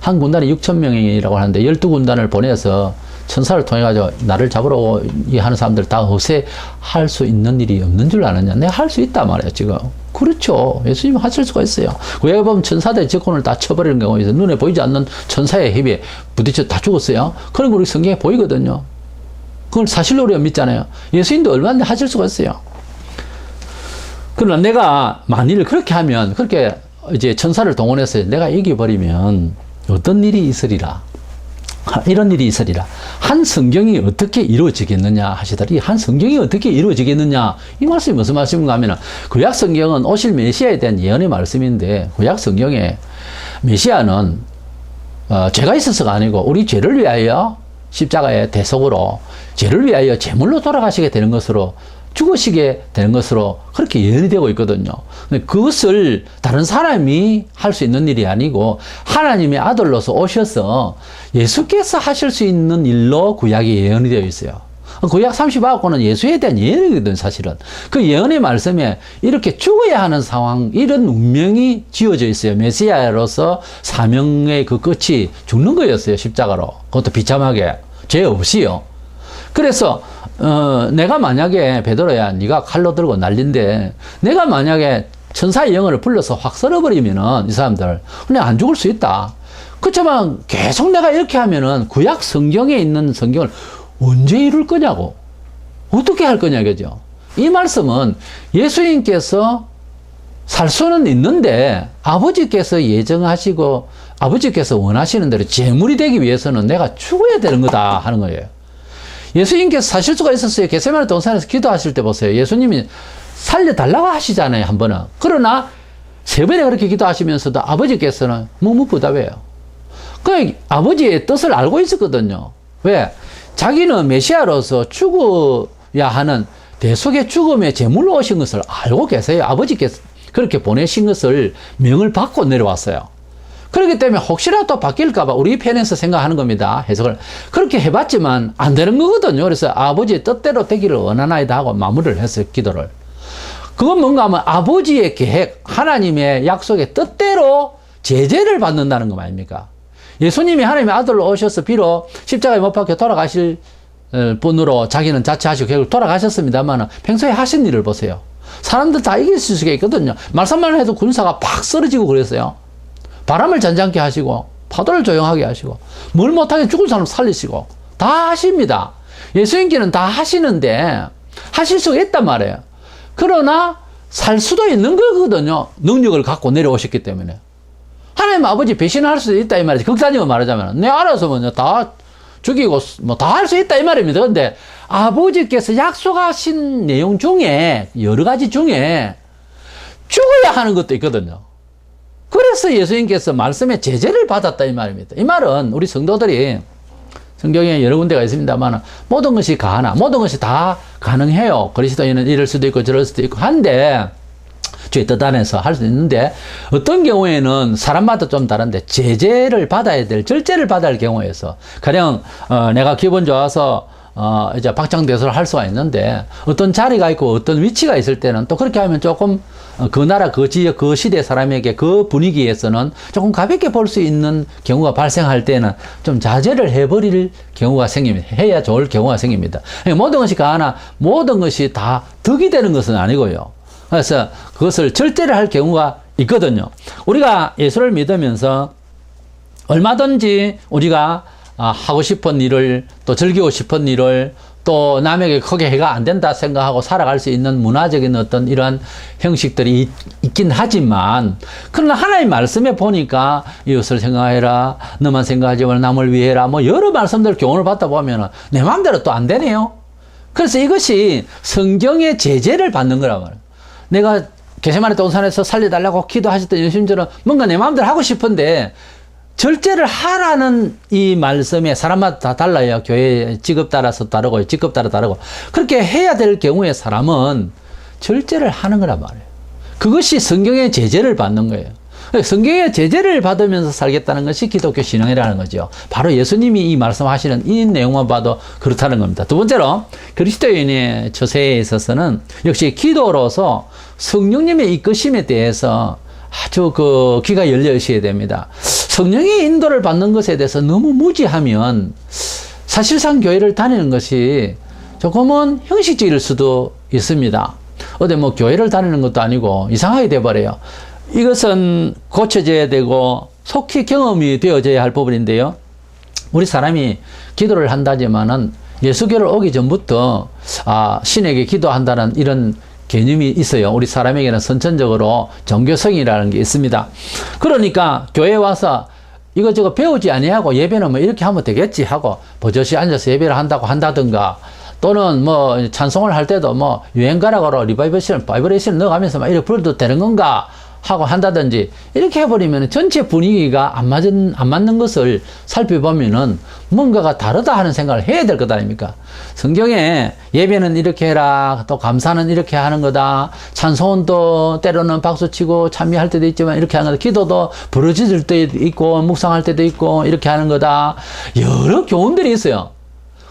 한 군단이 6,000명이라고 하는데 12군단을 보내서 천사를 통해가지고 나를 잡으러 오게 하는 사람들 다 없애할 수 있는 일이 없는 줄 아느냐. 내가 할 수 있단 말이에요, 지금. 그렇죠. 예수님은 하실 수가 있어요. 왜 보면 천사들의 적군을 다 쳐버리는 경우가 있어요. 눈에 보이지 않는 천사의 힘에 부딪혀 다 죽었어요. 그런 거 우리 성경에 보이거든요. 그걸 사실로 우리가 믿잖아요. 예수님도 얼마나 하실 수가 있어요. 그러나 내가 만일 그렇게 하면, 그렇게 이제 천사를 동원해서 내가 이겨버리면 어떤 일이 있으리라. 이런 일이 있으리라. 한 성경이 어떻게 이루어지겠느냐 하시더니, 한 성경이 어떻게 이루어지겠느냐. 이 말씀이 무슨 말씀인가 하면, 구약 성경은 오실 메시아에 대한 예언의 말씀인데, 구약 성경에 메시아는 죄가 있어서가 아니고 우리 죄를 위하여 십자가의 대속으로, 죄를 위하여 제물로 돌아가시게 되는 것으로, 죽으시게 되는 것으로 그렇게 예언이 되고 있거든요. 근데 그것을 다른 사람이 할 수 있는 일이 아니고 하나님의 아들로서 오셔서 예수께서 하실 수 있는 일로 구약이 예언이 되어 있어요. 구약 39권은 예수에 대한 예언이거든요, 사실은. 그 예언의 말씀에 이렇게 죽어야 하는 상황, 이런 운명이 지어져 있어요. 메시아로서 사명의 그 끝이 죽는 거였어요, 십자가로. 그것도 비참하게. 죄 없이요. 그래서 내가 만약에 베드로야, 네가 칼로 들고 난린데 내가 만약에 천사의 영혼을 불러서 확 썰어버리면은 이 사람들 그냥 안 죽을 수 있다. 그렇지만 계속 내가 이렇게 하면은 구약 성경에 있는 성경을 언제 이룰 거냐고, 어떻게 할 거냐, 그죠? 이 말씀은 예수님께서 살 수는 있는데 아버지께서 예정하시고 아버지께서 원하시는 대로 제물이 되기 위해서는 내가 죽어야 되는 거다 하는 거예요. 예수님께서 사실 수가 있었어요. 겟세마네 동산에서 기도하실 때 보세요. 예수님이 살려달라고 하시잖아요, 한 번은. 그러나 세 번에 그렇게 기도하시면서도 아버지께서는 묵묵부답해요. 그 아버지의 뜻을 알고 있었거든요. 왜? 자기는 메시아로서 죽어야 하는 대속의 죽음의 제물로 오신 것을 알고 계세요. 아버지께서 그렇게 보내신 것을 명을 받고 내려왔어요. 그렇기 때문에 혹시라도 바뀔까봐 우리 편에서 생각하는 겁니다. 해석을. 그렇게 해봤지만 안 되는 거거든요. 그래서 아버지의 뜻대로 되기를 원하나이다 하고 마무리를 했어요, 기도를. 그건 뭔가 하면 아버지의 계획, 하나님의 약속의 뜻대로 제재를 받는다는 거 아닙니까? 예수님이 하나님의 아들로 오셔서 비록 십자가에 못 박혀 돌아가실 분으로 자기는 자처하시고 결국 돌아가셨습니다만 평소에 하신 일을 보세요. 사람들 다 이길 수가 있거든요. 말씀만 해도 군사가 팍 쓰러지고 그랬어요. 바람을 잔잔케 하시고 파도를 조용하게 하시고 뭘 못하게 죽은 사람 살리시고 다 하십니다. 예수님께는 다 하시는데 하실 수가 있단 말이에요. 그러나 살 수도 있는 거거든요. 능력을 갖고 내려오셨기 때문에. 하나님 아버지 배신할 수도 있다 이 말이지. 극단적으로 말하자면 내 알아서 뭐냐 다 죽이고 뭐 다 할 수 있다 이 말입니다. 근데 아버지께서 약속하신 내용 중에 여러 가지 중에 죽어야 하는 것도 있거든요. 그래서 예수님께서 말씀에 제재를 받았다 이 말입니다. 이 말은 우리 성도들이 성경에 여러 군데가 있습니다만 모든 것이 가하나 모든 것이 다 가능해요. 그리스도인은 이럴 수도 있고 저럴 수도 있고 한데 주의 뜻 안에서 할 수 있는데 어떤 경우에는 사람마다 좀 다른데 제재를 받아야 될 절제를 받아야 할 경우에서 가령 내가 기분 좋아서 이제 박장대소를 할 수가 있는데 어떤 자리가 있고 어떤 위치가 있을 때는 또 그렇게 하면 조금 그 나라 그 지역 그 시대 사람에게 그 분위기에서는 조금 가볍게 볼 수 있는 경우가 발생할 때는 좀 자제를 해버릴 경우가 생깁니다. 해야 좋을 경우가 생깁니다. 모든 것이 가하나 모든 것이 다 덕이 되는 것은 아니고요. 그래서 그것을 절제를 할 경우가 있거든요. 우리가 예수를 믿으면서 얼마든지 우리가 하고 싶은 일을 또 즐기고 싶은 일을 또 남에게 크게 해가 안 된다 생각하고 살아갈 수 있는 문화적인 어떤 이러한 형식들이 있긴 하지만 그러나 하나님 말씀에 보니까 이웃을 생각해라 너만 생각하지 말고 남을 위해라 뭐 여러 말씀들 교훈을 받다 보면 내 마음대로 또 안 되네요. 그래서 이것이 성경의 제재를 받는 거란 말이에요. 내가 게세마네 동산에서 살려달라고 기도하셨던 예수님처럼 뭔가 내 마음대로 하고 싶은데 절제를 하라는 이 말씀에 사람마다 다 달라요. 교회 직업 따라서 다르고 직급 따라 다르고 그렇게 해야 될 경우에 사람은 절제를 하는 거란 말이에요. 그것이 성경의 제재를 받는 거예요. 성경의 제재를 받으면서 살겠다는 것이 기독교 신앙이라는 거죠. 바로 예수님이 이 말씀하시는 이 내용만 봐도 그렇다는 겁니다. 두 번째로 그리스도인의 처세에 있어서는 역시 기도로서 성령님의 이끄심에 대해서 아주 귀가 열려 있어야 됩니다. 성령의 인도를 받는 것에 대해서 너무 무지하면 사실상 교회를 다니는 것이 조금은 형식적일 수도 있습니다. 어디 뭐 교회를 다니는 것도 아니고 이상하게 돼버려요. 이것은 고쳐져야 되고 속히 경험이 되어져야 할 부분인데요. 우리 사람이 기도를 한다지만은 예수교를 오기 전부터 신에게 기도한다는 이런 개념이 있어요. 우리 사람에게는 선천적으로 종교성이라는 게 있습니다. 그러니까 교회에 와서 이것저것 배우지 아니하고 예배는 뭐 이렇게 하면 되겠지 하고 버젓이 앉아서 예배를 한다고 한다든가 또는 뭐 찬송을 할 때도 뭐 유행가락으로 리바이브레이션, 바이브레이션 넣어가면서 막 이렇게 불러도 되는 건가 하고 한다든지 이렇게 해버리면 전체 분위기가 안 맞는 것을 살펴보면은 뭔가가 다르다 하는 생각을 해야 될 것 아닙니까? 성경에 예배는 이렇게 해라, 또 감사는 이렇게 하는 거다, 찬송도 때로는 박수치고 참여할 때도 있지만 이렇게 하는 거다, 기도도 부르짖을 때도 있고 묵상할 때도 있고 이렇게 하는 거다, 여러 교훈들이 있어요.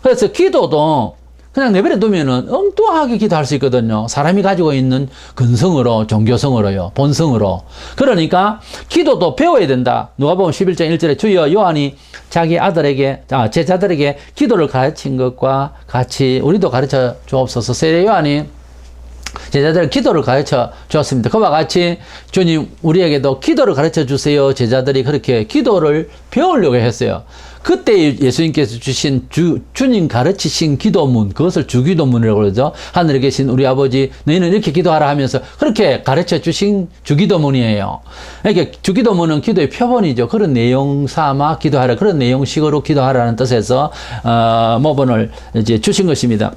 그래서 기도도 그냥 내버려 두면은 엉뚱하게 기도할 수 있거든요. 사람이 가지고 있는 근성으로, 종교성으로요, 본성으로. 그러니까 기도도 배워야 된다. 누가복음 11장 1절에 주여 요한이 자기 제자들에게 기도를 가르친 것과 같이 우리도 가르쳐 주옵소서. 세례 요한이 제자들 기도를 가르쳐 주었습니다. 그와 같이 주님 우리에게도 기도를 가르쳐 주세요. 제자들이 그렇게 기도를 배우려고 했어요. 그때 예수님께서 주신 주님 가르치신 기도문, 그것을 주기도문이라고 그러죠. 하늘에 계신 우리 아버지 너희는 이렇게 기도하라 하면서 그렇게 가르쳐 주신 주기도문이에요. 이렇게 주기도문은 기도의 표본이죠. 그런 내용 삼아 기도하라, 그런 내용식으로 기도하라는 뜻에서 모본을 이제 주신 것입니다.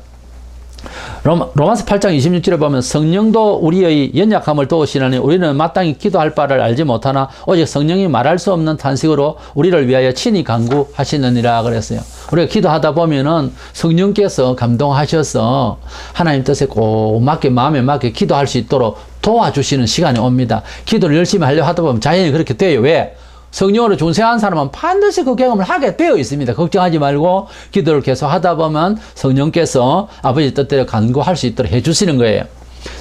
로마서 8장 26절에 보면 성령도 우리의 연약함을 도우시나니 우리는 마땅히 기도할 바를 알지 못하나 오직 성령이 말할 수 없는 탄식으로 우리를 위하여 친히 간구하시느니라 그랬어요. 우리가 기도하다 보면은 성령께서 감동하셔서 하나님 뜻에 꼭 맞게 마음에 맞게 기도할 수 있도록 도와주시는 시간이 옵니다. 기도를 열심히 하려고 하다 보면 자연히 그렇게 돼요. 왜? 성령으로 중생한 사람은 반드시 그 경험을 하게 되어 있습니다. 걱정하지 말고 기도를 계속 하다 보면 성령께서 아버지 뜻대로 간구할 수 있도록 해주시는 거예요.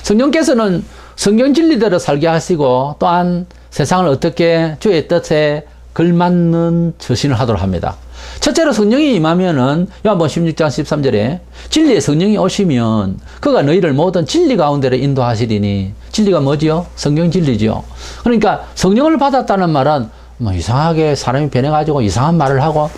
성령께서는 성경 진리대로 살게 하시고 또한 세상을 어떻게 주의 뜻에 걸맞는 처신을 하도록 합니다. 첫째로 성령이 임하면은 요한복음 16장 13절에 진리의 성령이 오시면 그가 너희를 모든 진리 가운데로 인도하시리니, 진리가 뭐지요? 성경 진리지요. 그러니까 성령을 받았다는 말은 뭐 이상하게 사람이 변해가지고 이상한 말을 하고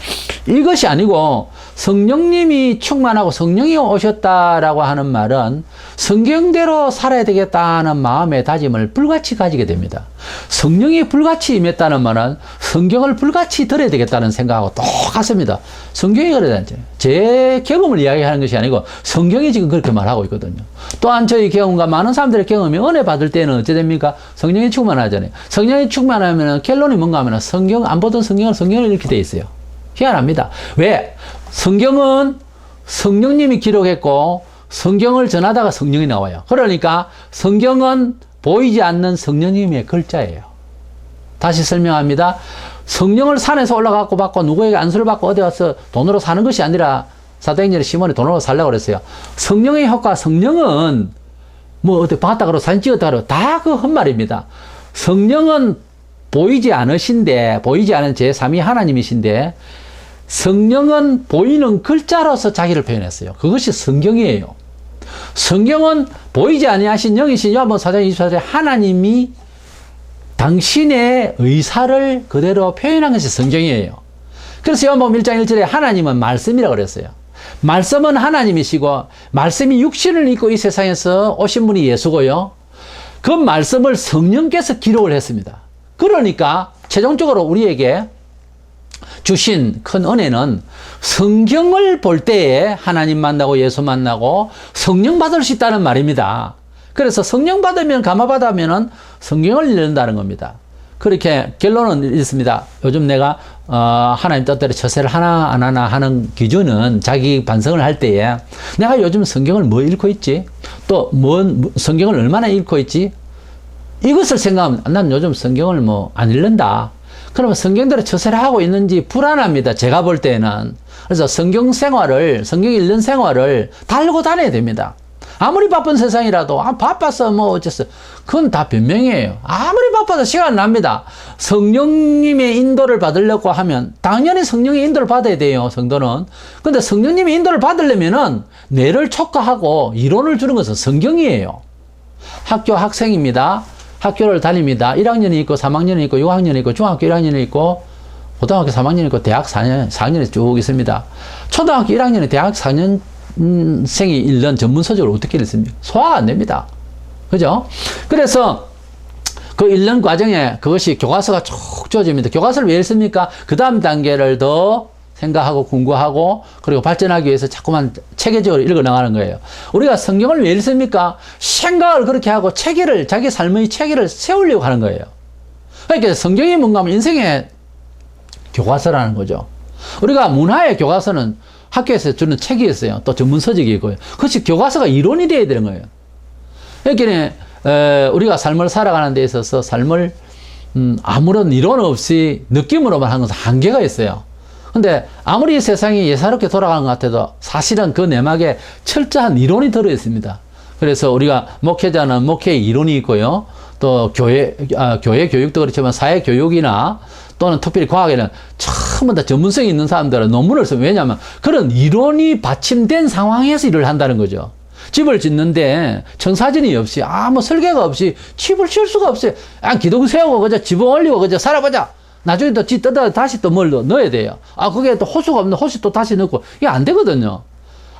이것이 아니고, 성령님이 충만하고 성령이 오셨다라고 하는 말은 성경대로 살아야 되겠다는 마음의 다짐을 불같이 가지게 됩니다. 성령이 불같이 임했다는 말은 성경을 불같이 들어야 되겠다는 생각하고 똑같습니다. 성경이 그래야 되죠. 제 경험을 이야기하는 것이 아니고 성경이 지금 그렇게 말하고 있거든요. 또한 저희 경험과 많은 사람들의 경험이 은혜 받을 때는 어찌 됩니까? 성령이 충만하잖아요. 성령이 충만하면 결론이 뭔가 하면 성경 안 보던 성경을 이렇게 돼 있어요. 희한합니다. 왜? 성경은 성령님이 기록했고 성경을 전하다가 성령이 나와요. 그러니까 성경은 보이지 않는 성령님의 글자예요. 다시 설명합니다. 성령을 산에서 올라가고 받고 누구에게 안수를 받고 어디 가서 돈으로 사는 것이 아니라, 사도행전에 시몬이 돈으로 살려고 그랬어요. 성령의 효과, 성령은 뭐 어디 봤다 그러고 사진 찍었다 그러고 다 그 헛말입니다. 성령은 보이지 않으신데, 보이지 않은 제3위 하나님이신데 성령은 보이는 글자로서 자기를 표현했어요. 그것이 성경이에요. 성경은 보이지 아니하신 영이신 요한복음 4장 24절에 하나님이 당신의 의사를 그대로 표현한 것이 성경이에요. 그래서 요한복음 1장 1절에 하나님은 말씀이라고 그랬어요. 말씀은 하나님이시고 말씀이 육신을 입고 이 세상에서 오신 분이 예수고요. 그 말씀을 성령께서 기록을 했습니다. 그러니까 최종적으로 우리에게 주신 큰 은혜는 성경을 볼 때에 하나님 만나고 예수 만나고 성령 받을 수 있다는 말입니다. 그래서 성령 받으면, 감화 받으면 성경을 읽는다는 겁니다. 그렇게 결론은 있습니다. 요즘 내가 하나님 뜻대로 처세를 하나 안 하나 하는 기준은 자기 반성을 할 때에 내가 요즘 성경을 뭐 읽고 있지? 또 성경을 얼마나 읽고 있지? 이것을 생각하면 난 요즘 성경을 뭐 안 읽는다. 그러면 성경대로 처세를 하고 있는지 불안합니다. 제가 볼 때는. 그래서 성경 읽는 생활을 달고 다녀야 됩니다. 아무리 바쁜 세상이라도, 바빠서 뭐 어쨌어. 그건 다 변명이에요. 아무리 바빠도 시간 납니다. 성령님의 인도를 받으려고 하면, 당연히 성령의 인도를 받아야 돼요, 성도는. 근데 성령님의 인도를 받으려면은, 뇌를 촉구하고 이론을 주는 것은 성경이에요. 학교 학생입니다. 학교를 다닙니다. 1학년이 있고 3학년이 있고 6학년이 있고 중학교 1학년이 있고 고등학교 3학년이 있고 대학 4학년이 쭉 있습니다. 초등학교 1학년에 대학 4년생이 읽는 전문 서적을 어떻게 읽습니까? 소화가 안 됩니다. 그죠? 그래서 그 읽는 과정에 그것이 교과서가 쭉 주어집니다. 교과서를 왜 읽습니까? 그 다음 단계를 더 생각하고 공부하고 그리고 발전하기 위해서 자꾸만 체계적으로 읽어 나가는 거예요. 우리가 성경을 왜 읽습니까? 생각을 그렇게 하고 자기 삶의 체계를 세우려고 하는 거예요. 그러니까 성경이 뭔가 하면 인생의 교과서라는 거죠. 우리가 문화의 교과서는 학교에서 주는 책이 있어요. 또 전문 서적이 있고요. 그것이 교과서가 이론이 되어야 되는 거예요. 그러니까 우리가 삶을 살아가는 데 있어서 삶을 아무런 이론 없이 느낌으로만 하는 것은 한계가 있어요. 근데 아무리 세상이 예사롭게 돌아가는 것 같아도 사실은 그 내막에 철저한 이론이 들어 있습니다. 그래서 우리가 목회자는 목회의 이론이 있고요. 또 교회 교육도 그렇지만 사회 교육이나 또는 특별히 과학에는 전부 다 전문성이 있는 사람들은 논문을 써요. 왜냐하면 그런 이론이 받침된 상황에서 일을 한다는 거죠. 집을 짓는데 청사진이 없이 뭐 설계가 없이 집을 지을 수가 없어요. 기둥 세우고 그저 지붕 올리고 그저 살아보자. 나중에 또 뜯어 다시 또 뭘 넣어야 돼요. 그게 또 호수가 없는데 호수 또 다시 넣고 이게 안 되거든요.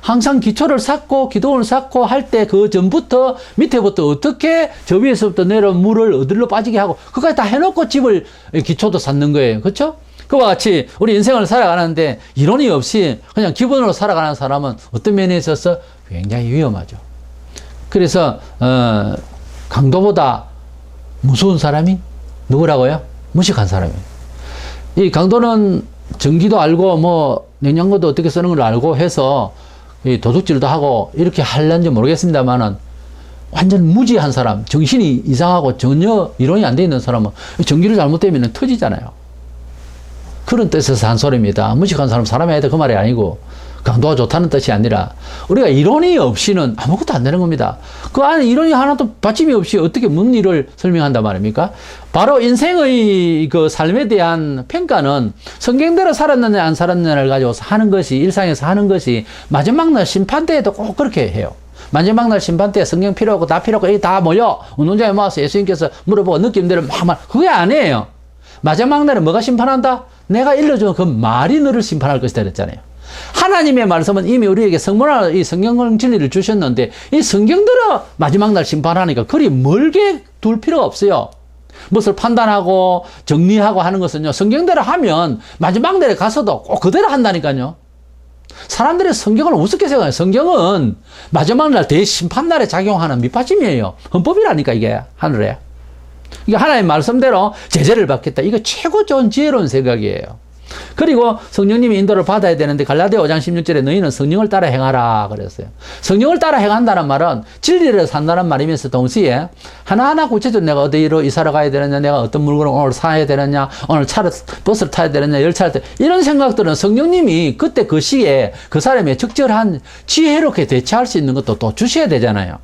항상 기초를 쌓고 기둥을 쌓고 할 때 그 전부터 밑에부터 어떻게 저 위에서부터 내려온 물을 어디로 빠지게 하고 그까지 다 해놓고 집을 기초도 쌓는 거예요. 그렇죠? 그와 같이 우리 인생을 살아가는데 이론이 없이 그냥 기본으로 살아가는 사람은 어떤 면에 있어서 굉장히 위험하죠. 그래서 강도보다 무서운 사람이 누구라고요? 무식한 사람이에요. 이 강도는 전기도 알고 뭐 냉장고도 어떻게 쓰는 걸 알고 해서 이 도둑질도 하고 이렇게 할는지 모르겠습니다만은 완전 무지한 사람, 정신이 이상하고 전혀 이론이 안 돼 있는 사람은 전기를 잘못되면 터지잖아요. 그런 뜻에서 한 소리입니다. 무식한 사람 사람이 아니다 그 말이 아니고 강도가 좋다는 뜻이 아니라 우리가 이론이 없이는 아무것도 안 되는 겁니다. 그 안에 이론이 하나도 받침이 없이 어떻게 무슨 일을 설명한단 말입니까? 바로 인생의 그 삶에 대한 평가는 성경대로 살았느냐 안 살았느냐를 가지고 하는 것이, 일상에서 하는 것이 마지막 날 심판 때에도 꼭 그렇게 해요. 마지막 날 심판 때 성경 필요 없고 다 필요 없고 여기 다 모여 운동장에 모아서 예수님께서 물어보고 느낌대로 막 그게 아니에요. 마지막 날에 뭐가 심판한다? 내가 일러준 그 말이 너를 심판할 것이다 그랬잖아요. 하나님의 말씀은 이미 우리에게 성문화, 이 성경 진리를 주셨는데 이 성경대로 마지막 날 심판하니까 그리 멀게 둘 필요가 없어요. 무엇을 판단하고 정리하고 하는 것은요, 성경대로 하면 마지막 날에 가서도 꼭 그대로 한다니까요. 사람들이 성경을 우습게 생각해요. 성경은 마지막 날 대심판날에 작용하는 밑받침이에요. 헌법이라니까 이게 하늘에. 이게 하나님의 말씀대로 제재를 받겠다. 이거 최고 좋은 지혜로운 생각이에요. 그리고 성령님이 인도를 받아야 되는데 갈라디아 5장 16절에 너희는 성령을 따라 행하라 그랬어요. 성령을 따라 행한다는 말은 진리를 산다는 말이면서 동시에 하나하나 구체적으로 내가 어디로 이사를 가야 되느냐, 내가 어떤 물건을 오늘 사야 되느냐, 오늘 차를 버스를 타야 되느냐, 열차를 타야 되느냐, 이런 생각들은 성령님이 그때 그 시기에 그 사람의 적절한 지혜롭게 대처할 수 있는 것도 또 주셔야 되잖아요.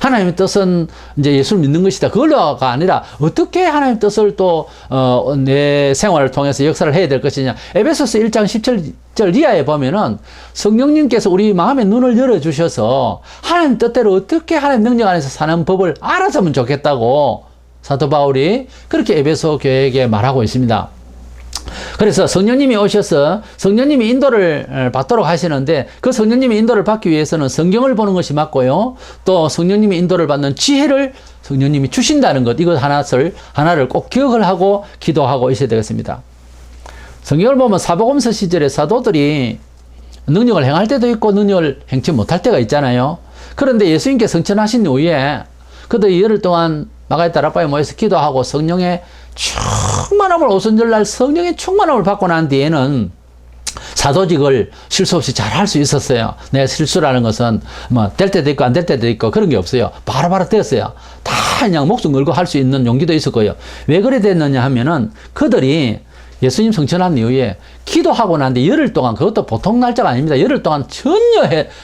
하나님의 뜻은 이제 예수를 믿는 것이다. 그걸로가 아니라 어떻게 하나님의 뜻을 또 내 생활을 통해서 역사를 해야 될 것이냐. 에베소서 1장 17절 이하에 보면은 성령님께서 우리 마음의 눈을 열어주셔서 하나님 뜻대로 어떻게 하나님 능력 안에서 사는 법을 알았으면 좋겠다고 사도 바울이 그렇게 에베소 교회에게 말하고 있습니다. 그래서 성령님이 오셔서 성령님이 인도를 받도록 하시는데 그 성령님이 인도를 받기 위해서는 성경을 보는 것이 맞고요. 또 성령님이 인도를 받는 지혜를 성령님이 주신다는 것, 이것 하나를 꼭 기억을 하고 기도하고 있어야 되겠습니다. 성경을 보면 사복음서 시절에 사도들이 능력을 행할 때도 있고 능력을 행치 못할 때가 있잖아요. 그런데 예수님께 성천하신 후에 그들이 열흘 동안 마가의 다락방에 모여서 기도하고 성령의 충만함을 오순절날 성령의 충만함을 받고 난 뒤에는 사도직을 실수 없이 잘 할 수 있었어요. 내가 실수라는 것은 뭐 될 때도 있고 안 될 때도 있고 그런 게 없어요. 바로바로 되었어요. 다 그냥 목숨 걸고 할 수 있는 용기도 있었고요. 왜 그래 됐느냐 하면은 그들이 예수님 성천한 이후에 기도하고 난 뒤 열흘 동안, 그것도 보통 날짜가 아닙니다. 열흘 동안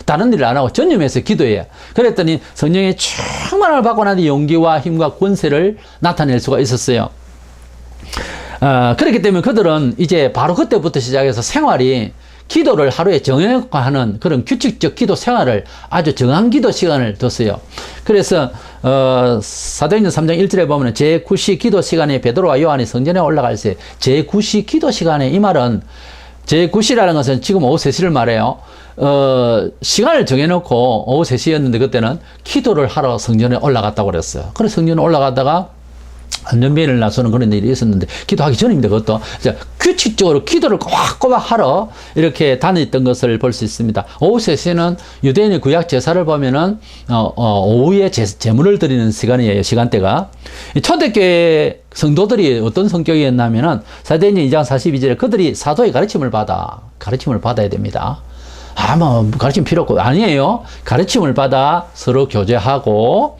다른 일을 안 하고 전념해서 기도해요. 그랬더니 성령의 충만함을 받고 난 뒤 용기와 힘과 권세를 나타낼 수가 있었어요. 그렇기 때문에 그들은 이제 바로 그때부터 시작해서 생활이 기도를 하루에 정형화하는 그런 규칙적 기도 생활을 아주 정한 기도 시간을 뒀어요. 그래서 사도행전 3장 1절에 보면 제9시 기도 시간에 베드로와 요한이 성전에 올라갈 때 제9시 기도 시간에, 이 말은 제9시라는 것은 지금 오후 3시를 말해요. 시간을 정해놓고 오후 3시였는데 그때는 기도를 하러 성전에 올라갔다고 그랬어요. 그래서 성전에 올라가다가 안전벨을 나서는 그런 일이 있었는데, 기도하기 전입니다. 그것도 규칙적으로 기도를 꼬박꼬박 하러 이렇게 다녔던 것을 볼 수 있습니다. 오후 3시는 유대인의 구약 제사를 보면은 오후에 제물을 드리는 시간이에요. 시간대가. 초대교회 성도들이 어떤 성격이었냐면은 사도행전 2장 42절에 그들이 사도의 가르침을 받아야 됩니다. 가르침 필요 없고, 아니에요. 가르침을 받아 서로 교제하고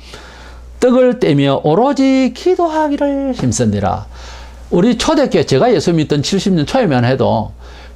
떡을 떼며 오로지 기도하기를 힘쓰니라. 우리 초대교회, 제가 예수 믿던 70년 초에만 해도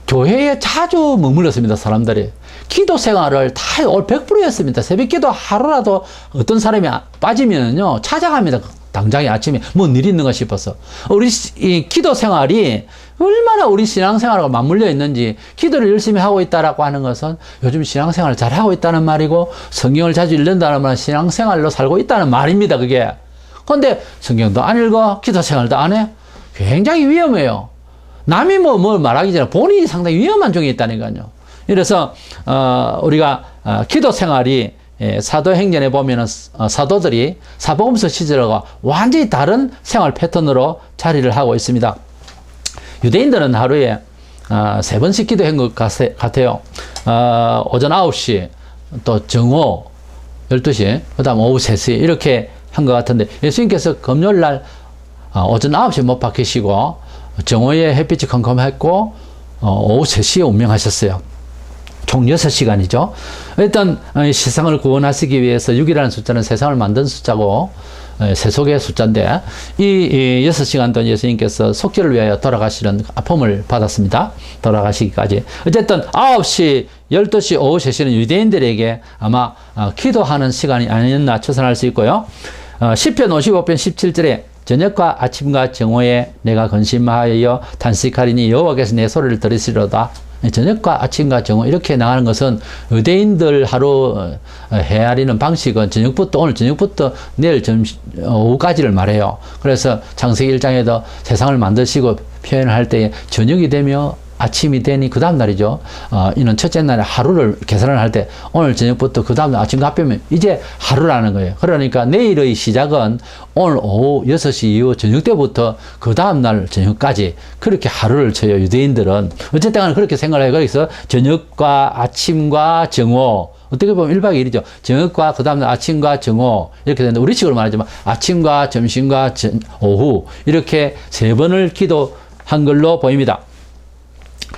교회에 자주 머물렀습니다. 사람들이 기도 생활을 다 100%였습니다. 새벽 기도 하루라도 어떤 사람이 빠지면요 찾아갑니다. 당장에 아침에 뭔 일이 있는가 싶어서. 우리 이 기도 생활이 얼마나 우리 신앙생활과 맞물려 있는지, 기도를 열심히 하고 있다라고 하는 것은 요즘 신앙생활을 잘 하고 있다는 말이고, 성경을 자주 읽는다는 말은 신앙생활로 살고 있다는 말입니다. 그게. 그런데 성경도 안 읽어, 기도생활도 안 해. 굉장히 위험해요. 남이 뭘 말하기 전에 본인이 상당히 위험한 중에 있다니까요. 그래서 우리가 기도생활이 사도행전에 보면은 사도들이 사복음서 시절과 완전히 다른 생활 패턴으로 자리를 하고 있습니다. 유대인들은 하루에 3번씩 기도한 것 같아요. 오전 9시, 또 정오 12시, 그 다음 오후 3시 이렇게 한 것 같은데, 예수님께서 금요일날 오전 9시 못 박히시고 정오에 햇빛이 컴컴했고 오후 3시에 운명하셨어요. 총 6시간이죠. 일단 세상을 구원하시기 위해서 6이라는 숫자는 세상을 만든 숫자고, 세속의 숫자인데 이 6시간 동안 예수님께서 속죄를 위하여 돌아가시는 아픔을 받았습니다. 돌아가시기까지. 어쨌든 9시, 12시, 오후 3시는 유대인들에게 아마 기도하는 시간이 아니었나 추산할 수 있고요. 시편 55편 17절에 저녁과 아침과 정오에 내가 근심하여 단식하리니 여호와께서 내 소리를 들으시리로다. 저녁과 아침과 정오 이렇게 나가는 것은 의대인들 하루 헤아리는 방식은 오늘 저녁부터 내일 오후까지를 말해요. 그래서 창세기 1장에도 세상을 만드시고 표현을 할 때에 저녁이 되며 아침이 되니 그 다음 날이죠. 이는 첫째 날에 하루를 계산을 할 때 오늘 저녁부터 그 다음 날 아침과 합하면 이제 하루라는 거예요. 그러니까 내일의 시작은 오늘 오후 6시 이후 저녁 때부터 그 다음 날 저녁까지 그렇게 하루를 쳐요. 유대인들은. 어쨌든 간에 그렇게 생각을 해요. 그래서 저녁과 아침과 정오 어떻게 보면 1박 2일이죠. 저녁과 그 다음날 아침과 정오 이렇게 되는데 우리식으로 말하지만 아침과 점심과 오후 이렇게 3번을 기도한 걸로 보입니다.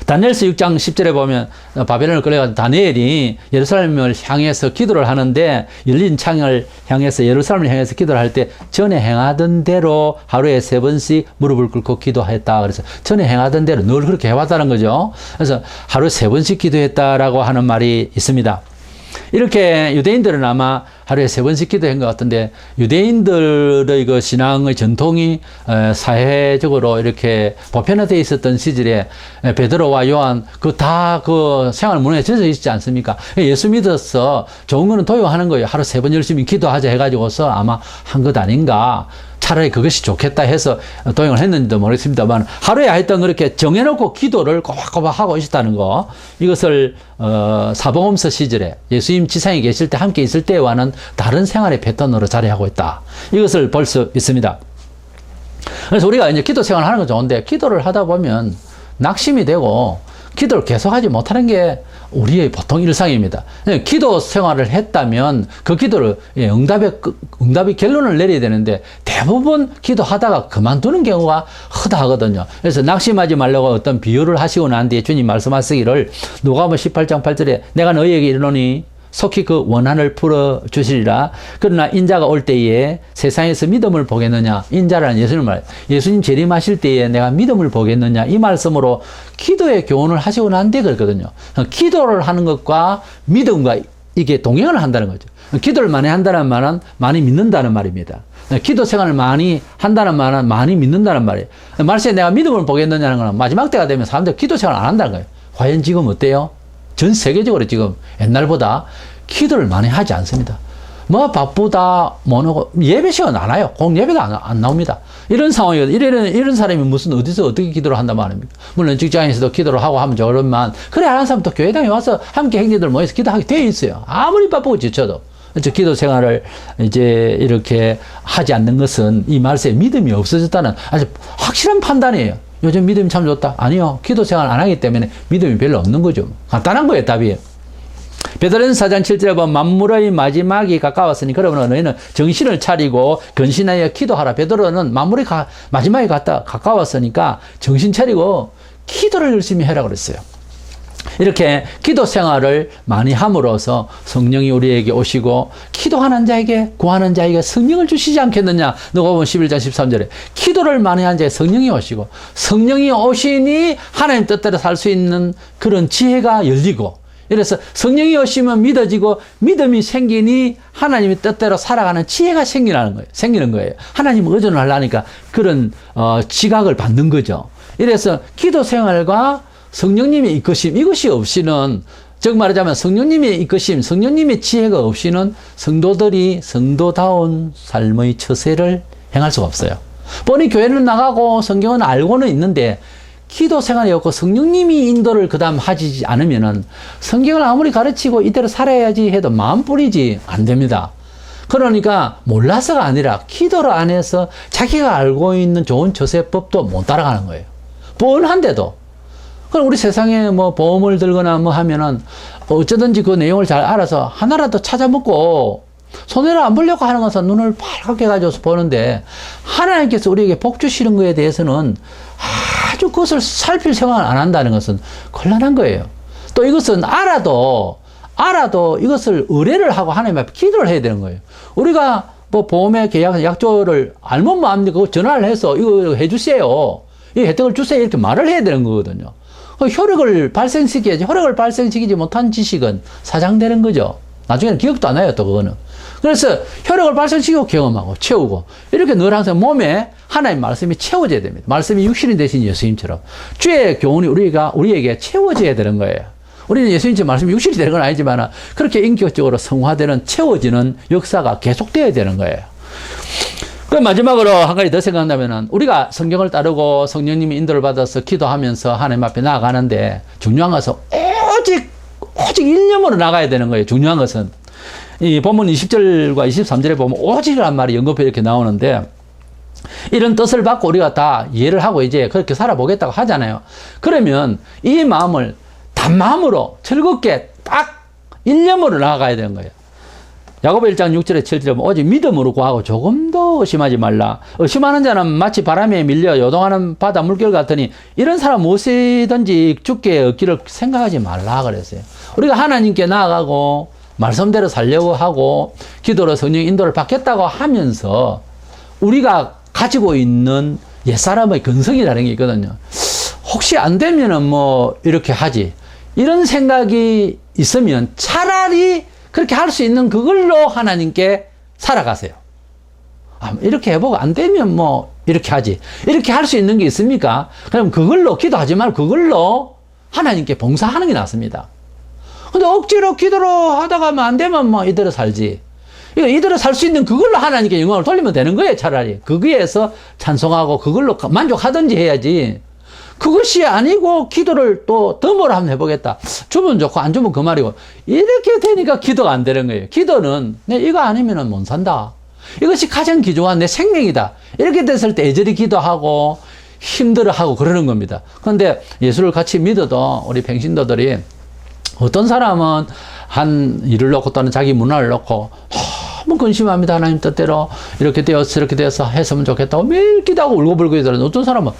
다니엘서 6장 10절에 보면 바벨론을 끌려간 다니엘이 예루살렘을 향해서 기도를 하는데 열린 창을 향해서 예루살렘을 향해서 기도를 할 때 전에 행하던 대로 하루에 3번씩 무릎을 꿇고 기도했다. 그래서 전에 행하던 대로 늘 그렇게 해왔다는 거죠. 그래서 하루에 3번씩 기도했다라고 하는 말이 있습니다. 이렇게 유대인들은 아마 하루에 3번씩 기도한 것 같은데 유대인들의 그 신앙의 전통이 사회적으로 이렇게 보편화되어 있었던 시절에 베드로와 요한 그 생활 문화에 젖어 있지 않습니까? 예수 믿어서 좋은 거는 도용하는 거예요. 하루 3번 열심히 기도하자 해가지고서 아마 한 것 아닌가. 차라리 그것이 좋겠다 해서 도용을 했는지도 모르겠습니다만 하루에 하여튼 그렇게 정해놓고 기도를 꼬박꼬박 하고 있었다는 거 이것을 사복음서 시절에 예수님 지상에 계실 때 함께 있을 때와는 다른 생활의 패턴으로 자리하고 있다. 이것을 볼 수 있습니다. 그래서 우리가 이제 기도 생활을 하는 건 좋은데 기도를 하다 보면 낙심이 되고 기도를 계속하지 못하는 게 우리의 보통 일상입니다. 기도 생활을 했다면 그 기도를 응답의 결론을 내려야 되는데 대부분 기도하다가 그만두는 경우가 허다하거든요. 그래서 낙심하지 말라고 어떤 비유를 하시고 난 뒤에 주님 말씀하시기를 누가복음 18장 8절에 내가 너희에게 이르노니 속히 그 원한을 풀어주시리라. 그러나 인자가 올 때에 세상에서 믿음을 보겠느냐. 인자라는 예수님 말. 예수님 재림하실 때에 내가 믿음을 보겠느냐. 이 말씀으로 기도의 교훈을 하시고 난 뒤에 그랬거든요. 기도를 하는 것과 믿음과 이게 동행을 한다는 거죠. 기도를 많이 한다는 말은 많이 믿는다는 말입니다. 기도 생활을 많이 한다는 말은 많이 믿는다는 말이에요. 말씀에 내가 믿음을 보겠느냐는 건 마지막 때가 되면 사람들이 기도 생활을 안 한다는 거예요. 과연 지금 어때요? 전 세계적으로 지금 옛날보다 기도를 많이 하지 않습니다. 뭐 바쁘다, 뭐하고 예배 시간 안 와요. 공예배도 안 나옵니다. 이런 상황이거든요. 이런 사람이 무슨 어디서 어떻게 기도를 한단 말입니까? 물론 직장에서도 기도를 하고 하면 좋지만 그래 안 하는 사람 또 교회당에 와서 함께 형제들 모여서 기도하게 돼 있어요. 아무리 바쁘고 지쳐도. 그래서 기도 생활을 이제 이렇게 하지 않는 것은 이 말씀에 믿음이 없어졌다는 아주 확실한 판단이에요. 요즘 믿음이 참 좋다. 아니요. 기도 생활 안 하기 때문에 믿음이 별로 없는 거죠. 간단한 거예요, 답이. 베드로전서 4장 7절에 보면 만물의 마지막이 가까웠으니 그러면 너희는 정신을 차리고 근신하여 기도하라. 베드로는 만물의 마지막이 가까웠으니까 정신 차리고 기도를 열심히 해라 그랬어요. 이렇게 기도 생활을 많이 함으로써 성령이 우리에게 오시고 기도하는 자에게 구하는 자에게 성령을 주시지 않겠느냐. 누가복음 11장 13절에 기도를 많이 한 자에 성령이 오시고 성령이 오시니 하나님 뜻대로 살 수 있는 그런 지혜가 열리고 이래서 성령이 오시면 믿어지고 믿음이 생기니 하나님의 뜻대로 살아가는 지혜가 생기는 거예요. 하나님을 의존을 하려니까 그런 지각을 받는 거죠. 이래서 기도 생활과 성령님의 이끄심 이것이 없이는 즉 말하자면 성령님의 이끄심 성령님의 지혜가 없이는 성도들이 성도다운 삶의 처세를 행할 수가 없어요. 뻔히 교회는 나가고 성경은 알고는 있는데 기도 생활이 없고 성령님이 인도를 그다음 하지 않으면은 성경을 아무리 가르치고 이대로 살아야지 해도 마음뿐이지 안 됩니다. 그러니까 몰라서가 아니라 기도를 안 해서 자기가 알고 있는 좋은 처세법도 못 따라가는 거예요. 뻔한데도. 그럼 우리 세상에 뭐 보험을 들거나 뭐 하면은 어쩌든지 그 내용을 잘 알아서 하나라도 찾아먹고 손해를 안 보려고 하는 것은 눈을 빨갛게 가져서 보는데 하나님께서 우리에게 복 주시는 것에 대해서는 아주 그것을 살필 생각을 안 한다는 것은 곤란한 거예요. 또 이것은 알아도 이것을 의뢰를 하고 하나님 앞에 기도를 해야 되는 거예요. 우리가 뭐 보험의 계약 약조를 알면 뭐합니까? 그거 전화를 해서 이거 해주세요. 이 혜택을 주세요. 이렇게 말을 해야 되는 거거든요. 효력을 발생시켜야지. 효력을 발생시키지 못한 지식은 사장되는 거죠. 나중에는 기억도 안 나요, 또 그거는. 그래서 효력을 발생시키고 경험하고 채우고 이렇게 늘 항상 몸에 하나님 말씀이 채워져야 됩니다. 말씀이 육신이 되신 예수님처럼 주의 교훈이 우리에게 채워져야 되는 거예요. 우리는 예수님처럼 말씀이 육신이 되는 건 아니지만 그렇게 인격적으로 성화되는 채워지는 역사가 계속돼야 되는 거예요. 그럼 마지막으로 한 가지 더 생각나면은 우리가 성경을 따르고 성령님이 인도를 받아서 기도하면서 하나님 앞에 나아가는데 중요한 것은 오직 일념으로 나가야 되는 거예요. 중요한 것은 이 본문 20절과 23절에 보면 오직이라는 말이 연거푸에 이렇게 나오는데 이런 뜻을 받고 우리가 다 이해를 하고 이제 그렇게 살아보겠다고 하잖아요. 그러면 이 마음을 단마음으로 즐겁게 딱 일념으로 나아가야 되는 거예요. 야고보 1장 6절에 7절에 보면 오직 믿음으로 구하고 조금도 의심하지 말라. 의심하는 자는 마치 바람에 밀려 요동하는 바다 물결 같으니 이런 사람 무엇이든지 주께 얻기를 생각하지 말라 그랬어요. 우리가 하나님께 나아가고 말씀대로 살려고 하고 기도로 성령 인도를 받겠다고 하면서 우리가 가지고 있는 옛사람의 근성이라는 게 있거든요. 혹시 안 되면은 뭐 이렇게 하지. 이런 생각이 있으면 차라리 그렇게 할 수 있는 그걸로 하나님께 살아가세요. 이렇게 해보고 안 되면 뭐 이렇게 하지. 이렇게 할 수 있는 게 있습니까? 그럼 그걸로 기도하지 말고 그걸로 하나님께 봉사하는 게 낫습니다. 근데 억지로 기도로 하다가 안 되면 뭐 이대로 살지. 이대로 살 수 있는 그걸로 하나님께 영광을 돌리면 되는 거예요, 차라리. 거기에서 찬송하고 그걸로 만족하든지 해야지. 그것이 아니고 기도를 또 덤으로 한번 해보겠다. 주면 좋고 안 주면 그 말이고. 이렇게 되니까 기도가 안 되는 거예요. 기도는 내 이거 아니면은 못 산다. 이것이 가장 귀중한 내 생명이다. 이렇게 됐을 때 애절히 기도하고 힘들어하고 그러는 겁니다. 그런데 예수를 같이 믿어도 우리 평신도들이 어떤 사람은 한 일을 놓고 또는 자기 문화를 놓고 너무 근심합니다. 하나님 뜻대로 이렇게 되어서 저렇게 되어서 했으면 좋겠다고 매일 기도하고 울고불고 있더라도 어떤 사람은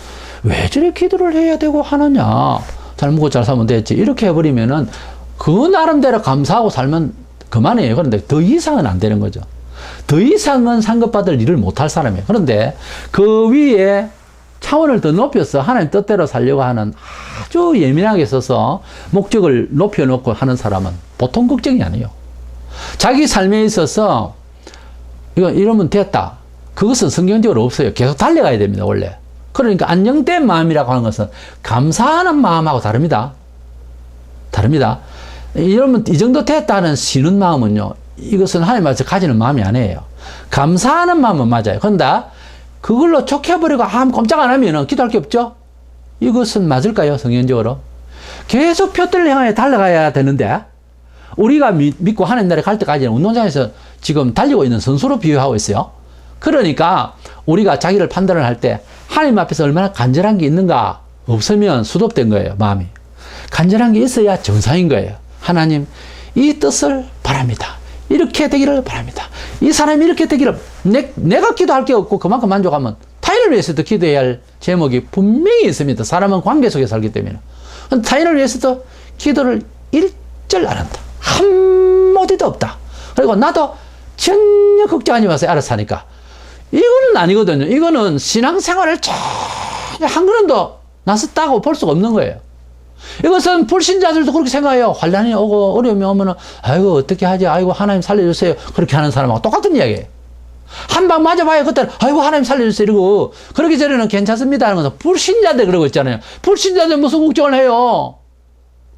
왜 저래 기도를 해야 되고 하느냐. 잘 먹고 잘 살면 됐지. 이렇게 해버리면은 그 나름대로 감사하고 살면 그만이에요. 그런데 더 이상은 안 되는 거죠. 더 이상은 상급받을 일을 못할 사람이에요. 그런데 그 위에 차원을 더 높여서 하나님 뜻대로 살려고 하는 아주 예민하게 서서 목적을 높여놓고 하는 사람은 보통 걱정이 아니에요. 자기 삶에 있어서 이러면 됐다. 그것은 성경적으로 없어요. 계속 달려가야 됩니다, 원래. 그러니까 안정된 마음이라고 하는 것은 감사하는 마음하고 다릅니다. 다릅니다. 이러면 이 정도 됐다는 쉬는 마음은요, 이것은 하나님 앞에서 가지는 마음이 아니에요. 감사하는 마음은 맞아요. 그런데 그걸로 촉해버리고 꼼짝 안 하면 기도할 게 없죠? 이것은 맞을까요, 성경적으로? 계속 표대를 향해 달려가야 되는데, 우리가 믿고 하나님 나라에 갈 때까지는 운동장에서 지금 달리고 있는 선수로 비유하고 있어요. 그러니까 우리가 자기를 판단을 할 때 하나님 앞에서 얼마나 간절한 게 있는가 없으면 수독된 거예요, 마음이. 간절한 게 있어야 정상인 거예요. 하나님, 이 뜻을 바랍니다. 이렇게 되기를 바랍니다. 이 사람이 이렇게 되기를, 내가 기도할 게 없고 그만큼 만족하면 타인을 위해서도 기도해야 할 제목이 분명히 있습니다. 사람은 관계 속에 살기 때문에. 타인을 위해서도 기도를 일절 안 한다. 한마디도 없다. 그리고 나도 전혀 걱정하지 마세요. 알아서 하니까. 이거는 아니거든요. 이거는 신앙생활을 전혀 한 걸음도 나섰다고 볼 수가 없는 거예요. 이것은 불신자들도 그렇게 생각해요. 환난이 오고 어려움이 오면은 아이고 어떻게 하지? 아이고 하나님 살려주세요. 그렇게 하는 사람하고 똑같은 이야기예요. 한 방 맞아봐야 그때는 아이고 하나님 살려주세요 이러고 그러기 전에는 괜찮습니다 하는 것은 불신자들 그러고 있잖아요. 불신자들 무슨 걱정을 해요?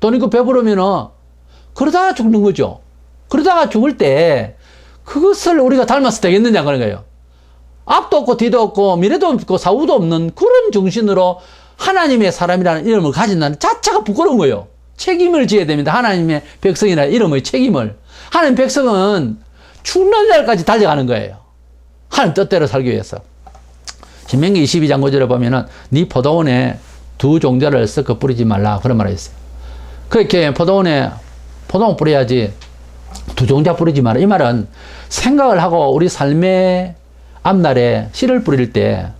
돈 있고 배부르면은 그러다가 죽는 거죠. 그러다가 죽을 때 그것을 우리가 닮아서 되겠느냐 그런 거예요. 앞도 없고 뒤도 없고 미래도 없고 사후도 없는 그런 정신으로 하나님의 사람이라는 이름을 가진다는 자체가 부끄러운 거예요. 책임을 지어야 됩니다. 하나님의 백성이라는 이름의 책임을. 하나님 백성은 죽는 날까지 달려가는 거예요. 하나님 뜻대로 살기 위해서. 신명기 22장 9절에 보면은 네 포도원에 두 종자를 섞어 뿌리지 말라 그런 말이 있어요. 그렇게 포도원 뿌려야지 두 종자 뿌리지 마라. 이 말은 생각을 하고 우리 삶의 앞날에 씨를 뿌릴 때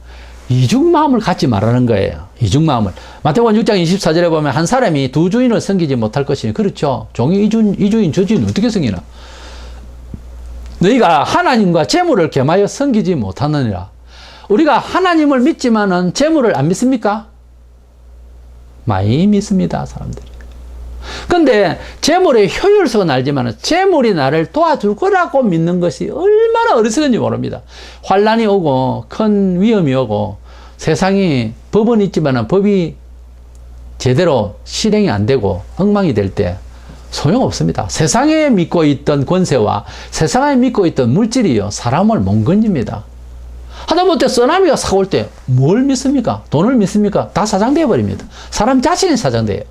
이중 마음을 갖지 말라는 거예요. 이중 마음을. 마태복음 6장 24절에 보면 한 사람이 두 주인을 섬기지 못할 것이니 그렇죠. 종이 이주인 저주인 어떻게 섬기나. 너희가 하나님과 재물을 겸하여 섬기지 못하느니라. 우리가 하나님을 믿지만은 재물을 안 믿습니까? 많이 믿습니다, 사람들이. 근데 재물의 효율성은 알지만 재물이 나를 도와줄 거라고 믿는 것이 얼마나 어리석은지 모릅니다. 환란이 오고 큰 위험이 오고 세상이 법은 있지만 법이 제대로 실행이 안 되고 엉망이 될 때 소용없습니다. 세상에 믿고 있던 권세와 세상에 믿고 있던 물질이요 사람을 못 건집니다. 하다못해 쓰나미가 사고 올 때 뭘 믿습니까? 돈을 믿습니까? 다 사장되어 버립니다. 사람 자신이 사장돼요.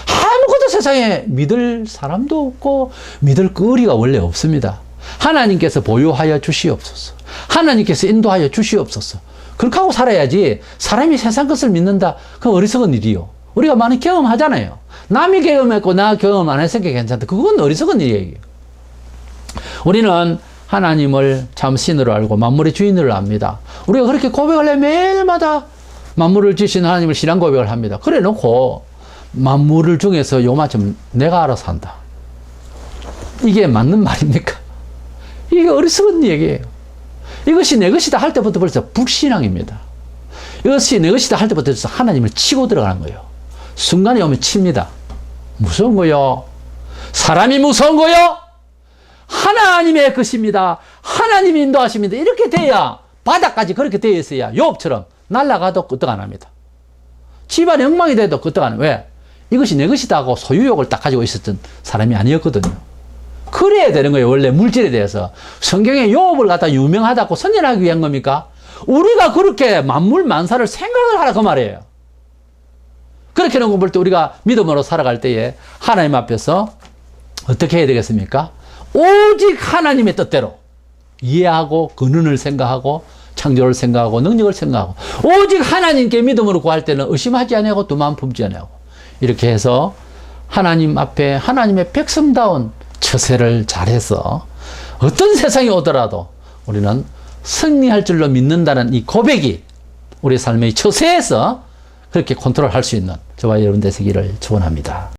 아무것도 세상에 믿을 사람도 없고 믿을 거리가 원래 없습니다. 하나님께서 보유하여 주시옵소서. 하나님께서 인도하여 주시옵소서. 그렇게 하고 살아야지. 사람이 세상 것을 믿는다. 그건 어리석은 일이요. 우리가 많이 경험하잖아요. 남이 경험했고 나 경험 안 했으니까 괜찮다. 그건 어리석은 일이에요. 우리는 하나님을 참 신으로 알고 만물의 주인으로 압니다. 우리가 그렇게 고백을 해 매일마다 만물을 지신 하나님을 신앙 고백을 합니다. 그래 놓고 만물을 중에서 요만큼 내가 알아서 한다. 이게 맞는 말입니까? 이게 어리석은 얘기예요. 이것이 내 것이다 할 때부터 벌써 불신앙입니다. 이것이 내 것이다 할 때부터 하나님을 치고 들어가는 거예요. 순간에 오면 칩니다. 무서운 거요. 사람이 무서운 거요. 하나님의 것입니다. 하나님이 인도하십니다. 이렇게 돼야 바닥까지 그렇게 되어 있어야 욥처럼 날아가도 끄떡 안 합니다. 집안에 엉망이 돼도 끄떡 안 해요. 왜? 이것이 내 것이다 하고 소유욕을 딱 가지고 있었던 사람이 아니었거든요. 그래야 되는 거예요. 원래 물질에 대해서. 성경에 욥을 갖다 유명하다고 선전하기 위한 겁니까? 우리가 그렇게 만물 만사를 생각을 하라 그 말이에요. 그렇게 놓고 볼 때 우리가 믿음으로 살아갈 때에 하나님 앞에서 어떻게 해야 되겠습니까? 오직 하나님의 뜻대로 이해하고 근원을 생각하고 창조를 생각하고 능력을 생각하고 오직 하나님께 믿음으로 구할 때는 의심하지 아니하고 두만 품지 아니하고 이렇게 해서 하나님 앞에 하나님의 백성다운 처세를 잘해서 어떤 세상이 오더라도 우리는 승리할 줄로 믿는다는 이 고백이 우리 삶의 처세에서 그렇게 컨트롤할 수 있는 저와 여러분 되시기를 축원합니다.